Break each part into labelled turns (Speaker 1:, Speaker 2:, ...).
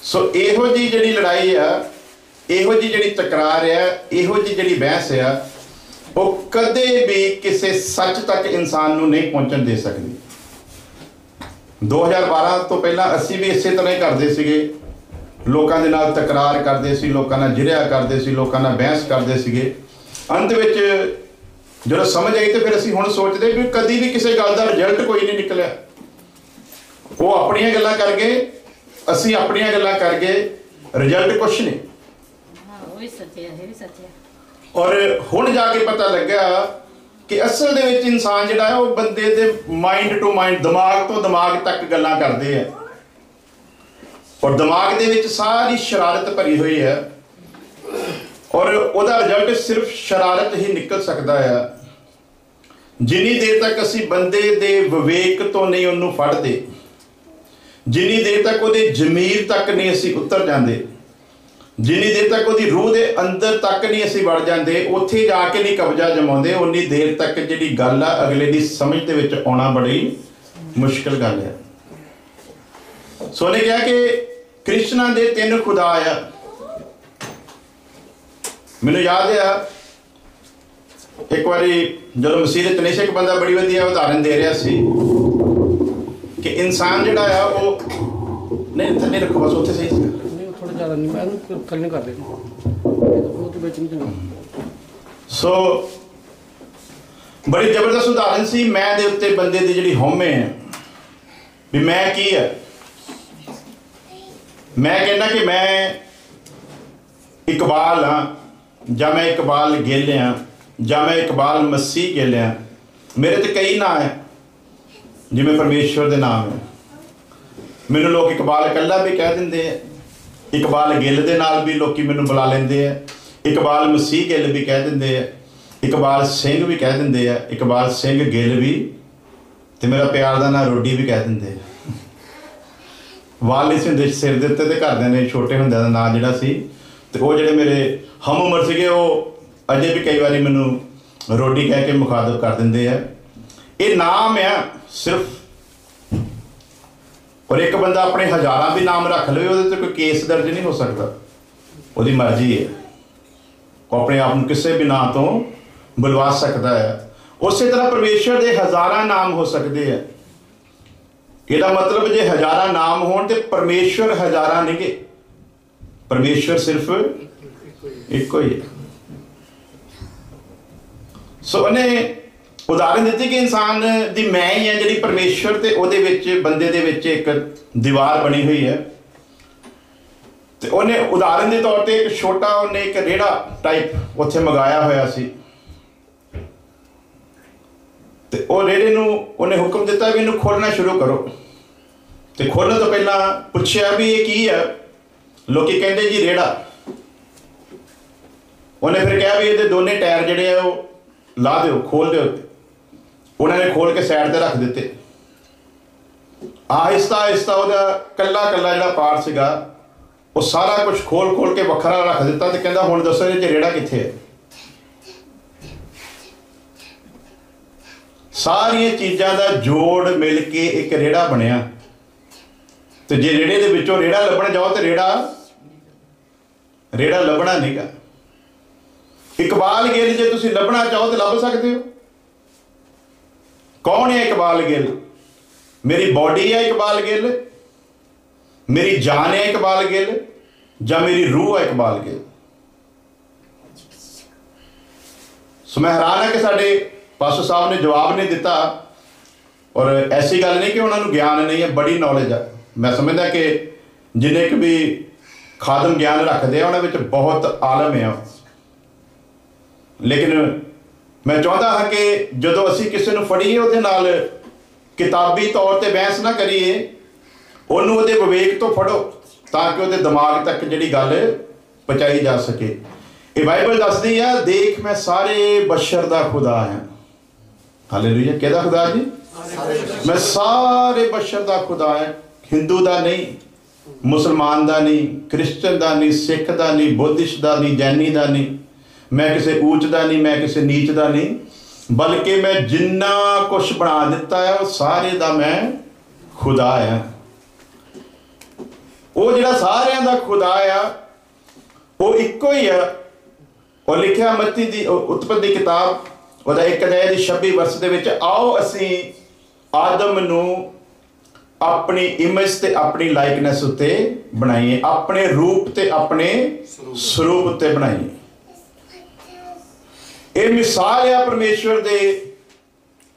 Speaker 1: सो इहो जी जिहड़ी लड़ाई आ, इहो जी जिहड़ी तकरार आ, इहो जी जिहड़ी बहस आ, वो कदे भी किसी सच तक इंसान नूं नहीं पहुंचण दे सकदी। 2012 तो पहला असी भी इसे तरह ही करते सीगे, लोकां दे नाल तकरार करते सी, लोकां नाल जिरिया करते सी, लोकां नाल बहस करते सीगे। अंत विच जो समझ आई तो फिर असी हुण सोचते भी कदी भी किसी गल का रिजल्ट कोई नहीं निकलिया। वो अपनियां गल्लां कर गए, असी अपनियां गल्लां कर गए, रिजल्ट कुछ नहीं। और हुण जाके पता लग्या कि असल दे विच इंसान जिहड़ा है वो बंदे दे माइंड टू माइंड, दिमाग तो दिमाग तक गल्लां करदे है, और दिमाग दे विच सारी शरारत भरी हुई है, और उहदा रिजल्ट सिर्फ शरारत ही निकल सकता है। जिन्नी देर तक असी बंदे दे विवेक तो नहीं उन्नू फड़दे, जिन्नी देर तक उहदे जमीर तक नहीं असी उतर जाते, जिन्नी देर तक उहदी रूह दे अंदर तक नहीं असी वड़ जाते, उत्थे जाके नहीं कब्जा जमाते, उन्नी देर तक जिहड़ी गल आ अगले दी समझ दे विच आउणा बड़ी मुश्किल गल है। सो उहने कहा कि कृष्णा दे 3 खुदा आ। मैनूं याद आ एक बारी जो मसीह तनीश एक बंदा बड़ी वधिया उदाहरण दे रहा सी कि इंसान जिहड़ा आ वो नहीं थल्ले रखो बस उत्थे सही थोड़ा ज़्यादा नहीं, मैं थल्ले कर देना वो तो बेच नहीं। सो बड़ी जबरदस्त उदाहरण सी। मैं दे उत्ते बंदे दी जिहड़ी हौमे है भी मैं की है, मैं कहना कि मैं इकबाल हाँ, ਜਾਂ मैं इकबाल गिल हाँ, ਜਾਂ मैं इकबाल मसीह गिल हाँ। मेरे तो कई नाम है जिमें परमेश्वर के नाम है। मैनू लोग इकबाल कल्ला भी कह देंगे, इकबाल गिल के नाल भी लोग मैनू बुला लेंगे है, इकबाल मसीह गिल भी कह देंगे है, इकबाल सिंह भी कह देंगे है, इकबाल सिंह गिल भी, तो मेरा प्यार का नाम रोडी भी कह देंगे। वाल नहीं होंगे सिर के उत्ते, घरदिਆਂ ने छोटे होंदे दा नाम जिहड़ा सी, तो वो जिहड़े मेरे हम उम्र सीगे वो अजे भी कई बारी मैनू रोडी कह के मुखातब कर देंगे है। ये नाम है सिर्फ, और एक बंदा अपने हज़ारां भी नाम रख लवे, वो कोई केस दर्ज नहीं हो सकता, वो मर्जी है, वो अपने आप को किसी भी नाम तो बुलवा सकता है। उस तरह परमेश्वर के हज़ारां नाम हो सकते हैं। इसका मतलब जो हज़ारां नाम हो तो परमेश्वर हज़ारां नहीं गे, परमेश्वर सिर्फ एक ही है। सो उन्हें उदाहरण दी कि इंसान दी मैं ही है जी परमेश्वर, तो उहदे विच बंदे दे विच एक दीवार बनी हुई है। तो उन्हें उदाहरण के तौर पर एक छोटा उन्हें एक रेड़ा टाइप उत्थे मंगाया होया सी, तो वो रेड़े नूं उन्हें हुक्म दिता भी इनू खोलना शुरू करो। तो खोलने तो पहला पूछया भी ये की है, लोग कहते जी रेड़ा। उन्हें फिर कहा भी ये दोने टायर जिहड़े आ वो ला दो, खोल दो। उन्होंने खोल के साइड पर रख दिते। आहिस्ता आहिस्ता वह कला कला जो पार्ट सीगा वो सारा कुछ खोल खोल के वखरा रख दिता, तो कहता हुण दसो ये रेड़ा कित्थे है। सारिया चीज़ों का जोड़ मिल के एक रेड़ा बनया। तो जे रेड़े दे विचों रेड़ा लभण जाओ तो रेड़ा लभना नहीं गा। इकबाल गिल जे तुसीं लभना चाहो तो लभ सकते हो। कौन है इकबाल गिल? मेरी बॉडी है इकबाल गिल, मेरी जान है इकबाल गिल, या मेरी रूह है इकबाल गिल? सो मैं हैरान है कि साडे पास्टर साहब ने जवाब नहीं दिता। और ऐसी गल नहीं कि उन्होंने ज्ञान नहीं है, बड़ी नॉलेज है। मैं समझदा कि जिन्हें भी खादम ज्ञान रखते हैं उन्होंने बहुत आलम है। लेकिन मैं चाहता हाँ कि जो असी किसी को फड़ीए उहदे नाल किताबी तौर पर बहस ना करिए, उन्होंने उहदे विवेक तो फड़ो ताकि उहदे दिमाग तक जिहड़ी गल पहुँचाई जा सके। ये बाइबल दसदी है, देख मैं सारे बशर दा खुदा है। हालेलुया। किहदा खुदा जी? मैं सारे बशर दा खुदा है। हिंदू दा नहीं, मुसलमान दा नहीं, क्रिश्चन दा नहीं, सिख दा नहीं, बुद्धिस्ट दा नहीं, जैनी दा नहीं, मैं किसी ऊंच दा नहीं, मैं किसी नीच दा नहीं, बल्कि मैं जिन्ना कुछ बना दिता है वो सारे दा मैं खुदा है। ਉਹ ਜਿਹੜਾ ਸਾਰਿਆਂ ਦਾ ਖੁਦਾ ਆ ਉਹ ਇੱਕੋ ਹੀ ਆ। ਉਹ ਲਿਖਿਆ ਮੱਤੀ ਦੀ ਉਤਪਤੀ ਦੀ ਕਿਤਾਬ ਉਹਦਾ 1 ਅਧਿਆਇ ਦੀ 26 ਵਰਸ ਦੇ ਵਿੱਚ, ਆਓ ਅਸੀਂ ਆਦਮ ਨੂੰ ਆਪਣੀ ਇਮੇਜ ਤੇ ਆਪਣੀ ਲਾਈਕਨੈਸ ਉੱਤੇ ਬਣਾਈਏ, ਆਪਣੇ ਰੂਪ ਤੇ ਆਪਣੇ ਸਰੂਪ ਉੱਤੇ ਬਣਾਈਏ। ਇਹ ਮਿਸਾਲ ਆ ਪਰਮੇਸ਼ਵਰ ਦੇ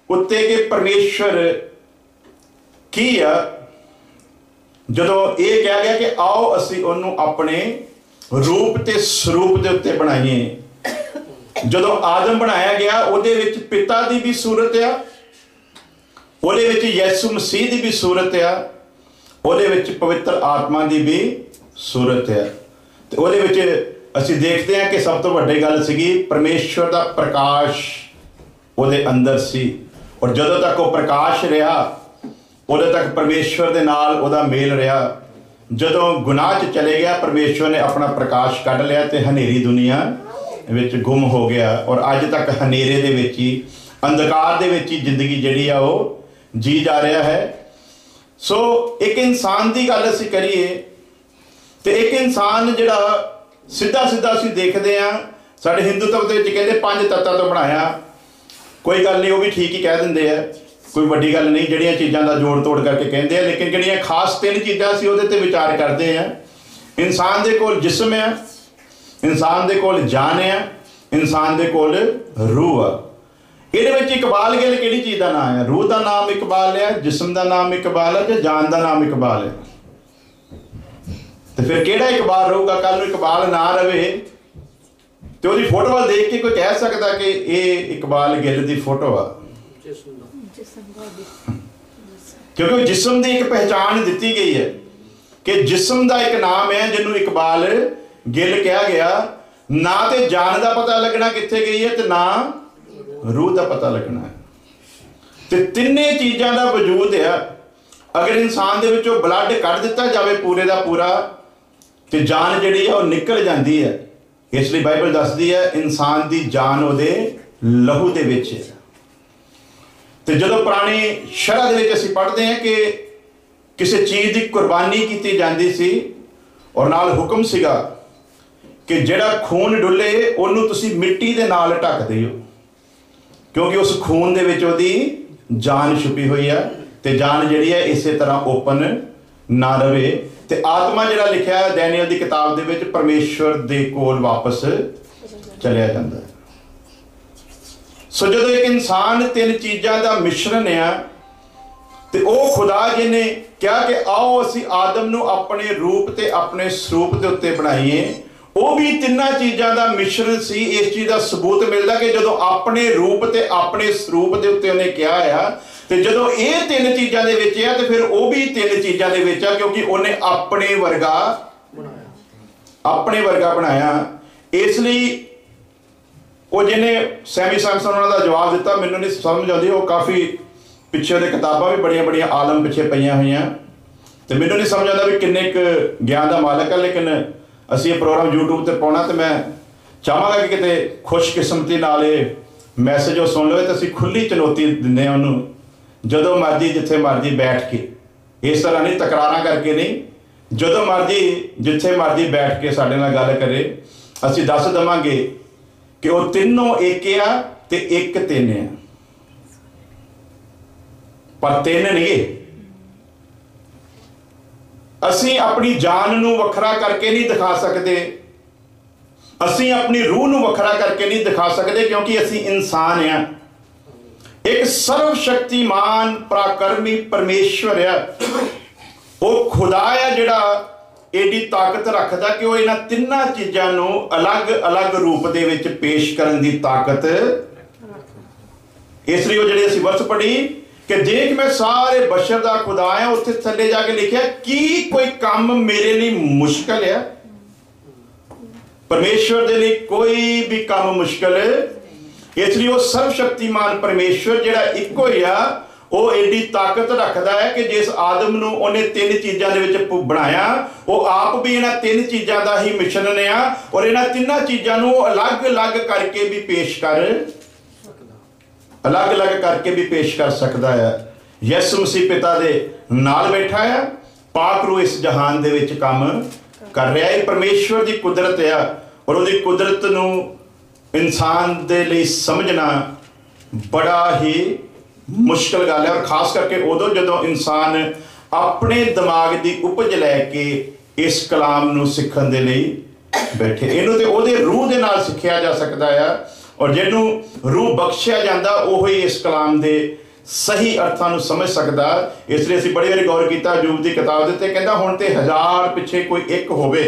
Speaker 1: ਉੱਤੇ ਕਿ ਪਰਮੇਸ਼ਵਰ ਕੀ ਆ। ਜਦੋਂ ਇਹ ਕਿਹਾ ਗਿਆ ਕਿ ਆਓ ਅਸੀਂ ਉਹਨੂੰ ਆਪਣੇ ਰੂਪ ਤੇ ਸਰੂਪ ਦੇ ਉੱਤੇ ਬਣਾਈਏ, ਜਦੋਂ ਆਦਮ ਬਣਾਇਆ ਗਿਆ ਉਹਦੇ ਵਿੱਚ ਪਿਤਾ ਦੀ ਵੀ ਸੂਰਤ ਆ, ਉਹਦੇ ਵਿੱਚ ਯਿਸੂ ਮਸੀਹ ਦੀ ਵੀ ਸੂਰਤ ਆ, ਉਹਦੇ ਵਿੱਚ ਪਵਿੱਤਰ ਆਤਮਾ ਦੀ ਵੀ ਸੂਰਤ ਆ। ਤੇ ਉਹਦੇ ਵਿੱਚ ਅਸੀਂ ਦੇਖਦੇ ਹਾਂ ਕਿ ਸਭ ਤੋਂ ਵੱਡੀ ਗੱਲ ਸੀਗੀ ਪਰਮੇਸ਼ਵਰ ਦਾ ਪ੍ਰਕਾਸ਼ ਉਹਦੇ ਅੰਦਰ ਸੀ, ਔਰ ਜਦੋਂ ਤੱਕ ਉਹ ਪ੍ਰਕਾਸ਼ ਰਿਹਾ ਉਦੋਂ ਤੱਕ ਪਰਮੇਸ਼ਵਰ ਦੇ ਨਾਲ ਉਹਦਾ ਮੇਲ ਰਿਹਾ। ਜਦੋਂ ਗੁਨਾਹ 'ਚ ਚਲੇ ਗਿਆ ਪਰਮੇਸ਼ਵਰ ਨੇ ਆਪਣਾ ਪ੍ਰਕਾਸ਼ ਕੱਢ ਲਿਆ ਤੇ ਹਨੇਰੀ ਦੁਨੀਆ ਵਿੱਚ ਗੁੰਮ ਹੋ ਗਿਆ, ਔਰ ਅੱਜ ਤੱਕ ਹਨੇਰੇ ਦੇ ਵਿੱਚ ਹੀ, ਅੰਧਕਾਰ ਦੇ ਵਿੱਚ ਹੀ ਜ਼ਿੰਦਗੀ ਜਿਹੜੀ ਆ ਉਹ ਜੀ ਜਾ ਰਿਹਾ ਹੈ। ਸੋ ਇੱਕ ਇਨਸਾਨ ਦੀ ਗੱਲ ਅਸੀਂ ਕਰੀਏ ਤੇ ਇੱਕ ਇਨਸਾਨ ਜਿਹੜਾ ਸਿੱਧਾ ਅਸੀਂ ਦੇਖਦੇ ਹਾਂ, ਸਾਡੇ ਹਿੰਦੂ ਧਰਮ ਦੇ ਵਿੱਚ ਕਹਿੰਦੇ 5 ਤੱਤਾਂ ਤੋਂ ਬਣਾਇਆ। ਕੋਈ ਗੱਲ ਨਹੀਂ, ਉਹ ਵੀ ਠੀਕ ਹੀ ਕਹਿ ਦਿੰਦੇ ਆ, ਕੋਈ ਵੱਡੀ ਗੱਲ ਨਹੀਂ, ਜਿਹੜੀਆਂ ਚੀਜ਼ਾਂ ਦਾ ਜੋੜ ਤੋੜ ਕਰਕੇ ਕਹਿੰਦੇ ਆ। ਲੇਕਿਨ ਜਿਹੜੀਆਂ ਖਾਸ 3 ਚੀਜ਼ਾਂ ਅਸੀਂ ਉਹਦੇ ਤੇ ਵਿਚਾਰ ਕਰਦੇ ਆ। ਇਨਸਾਨ ਦੇ ਕੋਲ ਜਿਸਮ ਆ, ਇਨਸਾਨ ਦੇ ਕੋਲ ਜਾਨ ਆ, ਇਨਸਾਨ ਦੇ ਕੋਲ ਰੂਹ ਆ। ਇਹਦੇ ਵਿੱਚ ਇਕਬਾਲ ਗਿੱਲ ਕਿਹੜੀ ਚੀਜ਼ ਦਾ ਨਾਮ ਹੈ? ਰੂਹ ਦਾ ਨਾਮ ਇਕਬਾਲ ਹੈ, ਜਿਸਮ ਦਾ ਨਾਮ ਇਕਬਾਲ ਹੈ, ਜਾਂ ਜਾਨ ਦਾ ਨਾਮ ਇਕਬਾਲ ਹੈ? ਤੇ ਫਿਰ ਕਿਹੜਾ ਇਕਬਾਲ ਰਹੂਗਾ? ਕੱਲ ਨੂੰ ਇਕਬਾਲ ਨਾ ਰਵੇ ਤੇ ਉਹਦੀ ਫੋਟੋ ਵੱਲ ਦੇਖ ਕੇ ਕੋਈ ਕਹਿ ਸਕਦਾ ਕਿ ਇਹ ਇਕਬਾਲ ਗਿੱਲ ਦੀ ਫੋਟੋ ਆ? ਕਿਉਂਕਿ ਜਿਸਮ ਦੀ ਇੱਕ ਪਹਿਚਾਣ ਦਿੱਤੀ ਗਈ ਹੈ ਕਿ ਜਿਸਮ ਦਾ ਇੱਕ ਨਾਮ ਹੈ ਜਿਹਨੂੰ ਇਕਬਾਲ ਗਿੱਲ ਕਿਹਾ ਗਿਆ। ਨਾ ਤੇ ਜਾਨ ਦਾ ਪਤਾ ਲੱਗਣਾ ਕਿੱਥੇ ਗਈ ਹੈ ਤੇ ਨਾ ਰੂਹ ਦਾ ਪਤਾ ਲੱਗਣਾ ਹੈ। ਤੇ ਤਿੰਨੇ ਚੀਜ਼ਾਂ ਦਾ ਵਜੂਦ ਹੈ। ਅਗਰ ਇਨਸਾਨ ਦੇ ਵਿੱਚੋਂ ਬਲੱਡ ਕੱਢ ਦਿੱਤਾ ਜਾਵੇ ਪੂਰੇ ਦਾ ਪੂਰਾ ਤੇ ਜਾਨ ਜਿਹੜੀ ਹੈ ਉਹ ਨਿਕਲ ਜਾਂਦੀ ਹੈ। ਇਸ ਲਈ ਬਾਈਬਲ ਦੱਸਦੀ ਹੈ ਇਨਸਾਨ ਦੀ ਜਾਨ ਉਹਦੇ ਲਹੂ ਦੇ ਵਿੱਚ ਹੈ। ਤੇ ਜਦੋਂ ਪੁਰਾਣੀ ਸ਼ਰ੍ਹਾ ਦੇ ਵਿੱਚ ਅਸੀਂ ਪੜ੍ਹਦੇ ਹਾਂ ਕਿ ਕਿਸੇ ਚੀਜ਼ ਦੀ ਕੁਰਬਾਨੀ ਕੀਤੀ ਜਾਂਦੀ ਸੀ ਔਰ ਨਾਲ ਹੁਕਮ ਸੀਗਾ ਕਿ ਜਿਹੜਾ ਖੂਨ ਡੁੱਲੇ ਉਹਨੂੰ ਤੁਸੀਂ ਮਿੱਟੀ ਦੇ ਨਾਲ ਢੱਕ ਦਿਓ, ਕਿਉਂਕਿ ਉਸ ਖੂਨ ਦੇ ਵਿੱਚ ਉਹਦੀ ਜਾਨ ਛੁਪੀ ਹੋਈ ਆ ਤੇ ਜਾਨ ਜਿਹੜੀ ਹੈ ਇਸੇ ਤਰ੍ਹਾਂ ਓਪਨ ਨਾ ਰਵੇ। ਤੇ ਆਤਮਾ ਜਿਹੜਾ ਲਿਖਿਆ ਦੈਨੀਅਲ ਦੀ ਕਿਤਾਬ ਦੇ ਵਿੱਚ ਪਰਮੇਸ਼ਵਰ ਦੇ ਕੋਲ ਵਾਪਸ ਚਲਿਆ ਜਾਂਦਾ ਹੈ। ਸੋ ਜਦੋਂ ਇੱਕ ਇਨਸਾਨ 3 ਚੀਜ਼ਾਂ ਦਾ ਮਿਸ਼ਰਣ ਆ ਤੇ ਉਹ ਖੁਦਾ ਜੀ ਨੇ ਕਿਹਾ ਕਿ ਆਓ ਅਸੀਂ ਆਦਮ ਨੂੰ ਆਪਣੇ ਰੂਪ ਤੇ ਆਪਣੇ ਸਰੂਪ ਦੇ ਉੱਤੇ ਬਣਾਈਏ, ਉਹ ਵੀ 3 ਚੀਜ਼ਾਂ ਦਾ ਮਿਸ਼ਰਣ ਸੀ। ਇਸ ਚੀਜ਼ ਦਾ ਸਬੂਤ ਮਿਲਦਾ ਕਿ ਜਦੋਂ ਆਪਣੇ ਰੂਪ ਤੇ ਆਪਣੇ ਸਰੂਪ ਦੇ ਉੱਤੇ ਉਹਨੇ ਕਿਹਾ ਆ ਤੇ ਜਦੋਂ ਇਹ 3 ਚੀਜ਼ਾਂ ਦੇ ਵਿੱਚ ਆ ਤੇ ਫਿਰ ਉਹ ਵੀ 3 ਚੀਜ਼ਾਂ ਦੇ ਵਿੱਚ ਆ, ਕਿਉਂਕਿ ਉਹਨੇ ਆਪਣੇ ਵਰਗਾ ਬਣਾਇਆ। ਇਸ ਲਈ ਉਹ ਜਿਹਨੇ ਸੈਮੀ ਸੈਮਸਨ ਉਹਨਾਂ ਦਾ ਜਵਾਬ ਦਿੱਤਾ ਮੈਨੂੰ ਨਹੀਂ ਸਮਝ ਆਉਂਦੀ। ਉਹ ਕਾਫੀ ਪਿੱਛੇ ਦੇ ਕਿਤਾਬਾਂ ਵੀ ਬੜੀਆਂ ਆਲਮ ਪਿੱਛੇ ਪਈਆਂ ਹੋਈਆਂ ਤੇ ਮੈਨੂੰ ਨਹੀਂ ਸਮਝ ਆਉਂਦਾ ਵੀ ਕਿੰਨੇ ਕੁ ਗਿਆਨ ਦਾ ਮਾਲਕ ਹੈ। ਲੇਕਿਨ ਅਸੀਂ ਇਹ ਪ੍ਰੋਗਰਾਮ YouTube ਤੇ ਪਾਉਣਾ ਤੇ ਮੈਂ ਚਾਹਾਂਗਾ ਕਿ ਕਿਤੇ ਖੁਸ਼ਕਿਸਮਤੀ ਨਾਲ ਇਹ ਮੈਸੇਜ ਉਹ ਸੁਣ ਲਵੇ। ਤੇ ਅਸੀਂ ਖੁੱਲੀ ਚੁਣੌਤੀ ਦਿੰਦੇ ਹਾਂ ਉਹਨੂੰ, ਜਦੋਂ ਮਰਜੀ ਜਿੱਥੇ ਮਰਜੀ ਬੈਠ ਕੇ, ਇਸ ਤਰ੍ਹਾਂ ਨਹੀਂ ਤਕਰਾਰਾਂ ਕਰਕੇ ਨਹੀਂ, ਜਦੋਂ ਮਰਜੀ ਜਿੱਥੇ ਮਰਜੀ ਬੈਠ ਕੇ ਸਾਡੇ ਨਾਲ ਗੱਲ ਕਰੇ। ਅਸੀਂ ਦੱਸ ਦੇਵਾਂਗੇ ਕਿ ਉਹ ਤਿੰਨੋਂ ਇੱਕ ਆ ਤੇ ਇੱਕ 3 ਆ, ਪਰ 3 ਨਹੀਂ। ਅਸੀਂ ਆਪਣੀ ਜਾਨ ਨੂੰ ਵੱਖਰਾ ਕਰਕੇ ਨਹੀਂ ਦਿਖਾ ਸਕਦੇ, ਅਸੀਂ ਆਪਣੀ ਰੂਹ ਨੂੰ ਵੱਖਰਾ ਕਰਕੇ ਨਹੀਂ ਦਿਖਾ ਸਕਦੇ, ਕਿਉਂਕਿ ਅਸੀਂ ਇਨਸਾਨ ਆ। ਇੱਕ ਸਰਵ ਸ਼ਕਤੀਮਾਨ ਪਰਾਕਰਮੀ ਪਰਮੇਸ਼ਵਰ ਆ, ਉਹ ਖੁਦਾ ਆ ਜਿਹੜਾ ਏਡੀ ਤਾਕਤ ਰੱਖਦਾ ਕਿ ਉਹ ਇਹਨਾਂ 3 ਚੀਜ਼ਾਂ ਨੂੰ ਅਲੱਗ ਰੂਪ ਦੇ ਵਿੱਚ ਪੇਸ਼ ਕਰਨ ਦੀ ਤਾਕਤ। ਇਸ ਲਈ ਉਹ ਜਿਹੜੇ ਅਸੀਂ ਵਰਸ ਪੜ੍ਹੀ ਕਿ ਦੇਖ ਮੈਂ ਸਾਰੇ ਬਸ਼ਰ ਦਾ ਖੁਦਾ ਆ, ਉੱਥੇ ਥੱਲੇ ਜਾ ਕੇ ਲਿਖਿਆ ਕੀ ਕੋਈ ਕੰਮ ਮੇਰੇ ਲਈ ਮੁਸ਼ਕਲ ਆ? ਪਰਮੇਸ਼ਵਰ ਦੇ ਲਈ ਕੋਈ ਵੀ ਕੰਮ ਮੁਸ਼ਕਲ। ਇਸ ਲਈ ਉਹ ਸਰਵ ਸ਼ਕਤੀਮਾਨ ਪਰਮੇਸ਼ਵਰ ਜਿਹੜਾ ਇੱਕੋ ਹੀ ਆ, ਉਹ ਏਡੀ ਤਾਕਤ ਰੱਖਦਾ ਹੈ ਕਿ ਜਿਸ ਆਦਮ ਨੂੰ ਉਹਨੇ 3 ਚੀਜ਼ਾਂ ਦੇ ਵਿੱਚ ਬਣਾਇਆ, ਉਹ ਆਪ ਵੀ ਇਹਨਾਂ 3 ਚੀਜ਼ਾਂ ਦਾ ਹੀ ਮਿਸ਼ਰਣ ਆ ਔਰ ਇਹਨਾਂ 3 ਚੀਜ਼ਾਂ ਨੂੰ ਉਹ ਅਲੱਗ ਕਰਕੇ ਵੀ ਪੇਸ਼ ਕਰ ਸਕਦਾ ਹੈ। ਯਿਸੂ ਮਸੀਹ ਪਿਤਾ ਦੇ ਨਾਲ ਬੈਠਾ ਆ पाक रू इस जहान दे विच काम कर रहा है। परमेश्वर की कुदरत आ और उसकी कुदरत नू इंसान दे लिए समझना बड़ा ही मुश्किल गल है। और खास करके उदों जदों इंसान अपने दिमाग की उपज लैके इस कलाम नू सीखण दे लई बैठे। इनू ते उहदे रूह दे नाल सिखिया जा सकता है और जिन्हों रूह बख्शिया जाता वही इस कलाम दे सही अर्थां नू समझ सकता। इसलिए असीं बड़ी बारी गौर किया अयूब की किताब दे ते कहंदा हुण ते 1000 पिछे कोई एक होवे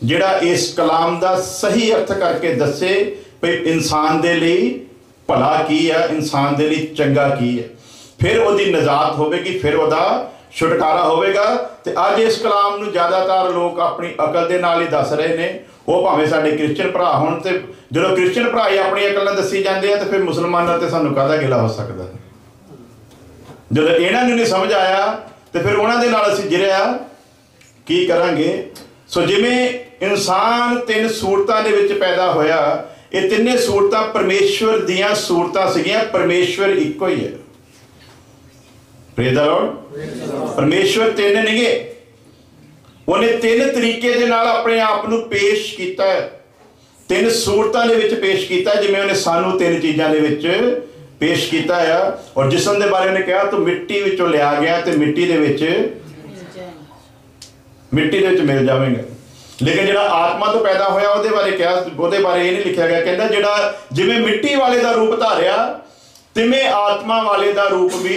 Speaker 1: जिहड़ा इस कलाम दा सही अर्थ करके दसे भई इंसान दे लई भला की है, इंसान दे लई चंगा की है, फिर उहदी निजात होवेगी, फिर उहदा छुटकारा होवेगा। ते अज इस कलाम नू ज़्यादातर लोग अपनी अकल दे नाल ही दस रहे ने। वो भावें साडे क्रिश्चियन भरा होण ते जदों क्रिश्चियन भरा ही अपनी अकल नाल दसी जांदे आ ते फिर मुसलमानां ते सानूं काहदा गिला हो सकदा। जदों इन्हां नूं नहीं समझ आया तो फिर उन्हां दे नाल असीं जिहड़ा की करांगे। सो जिवें इंसान 3 सूरतां दे विच पैदा होया, ये तिन्ने सूरतां परमेश्वर दियां सूरतां सीगियां। परमेश्वर इक्को ही है। Praise the Lord. परमेश्वर 3 नहीं गे, उन्हें 3 तरीके दे नाल अपने आप नूं पेश कीता है, 3 सूरतां दे विच पेश कीता, जिवें उन्हें सानूं 3 चीज़ां दे विच पेश किया है। और जिस्म के बारे में कहा तो मिट्टी विचों लिया गया तो मिट्टी दे विच मिल जावेगा। लेकिन जिहड़ा आत्मा तो पैदा होया उहदे बारे क्या, उहदे बारे ये नहीं लिखा गया। कहता जिहड़ा जिवें मिट्टी वाले का रूप धारिया तिवें आत्मा वाले का रूप भी।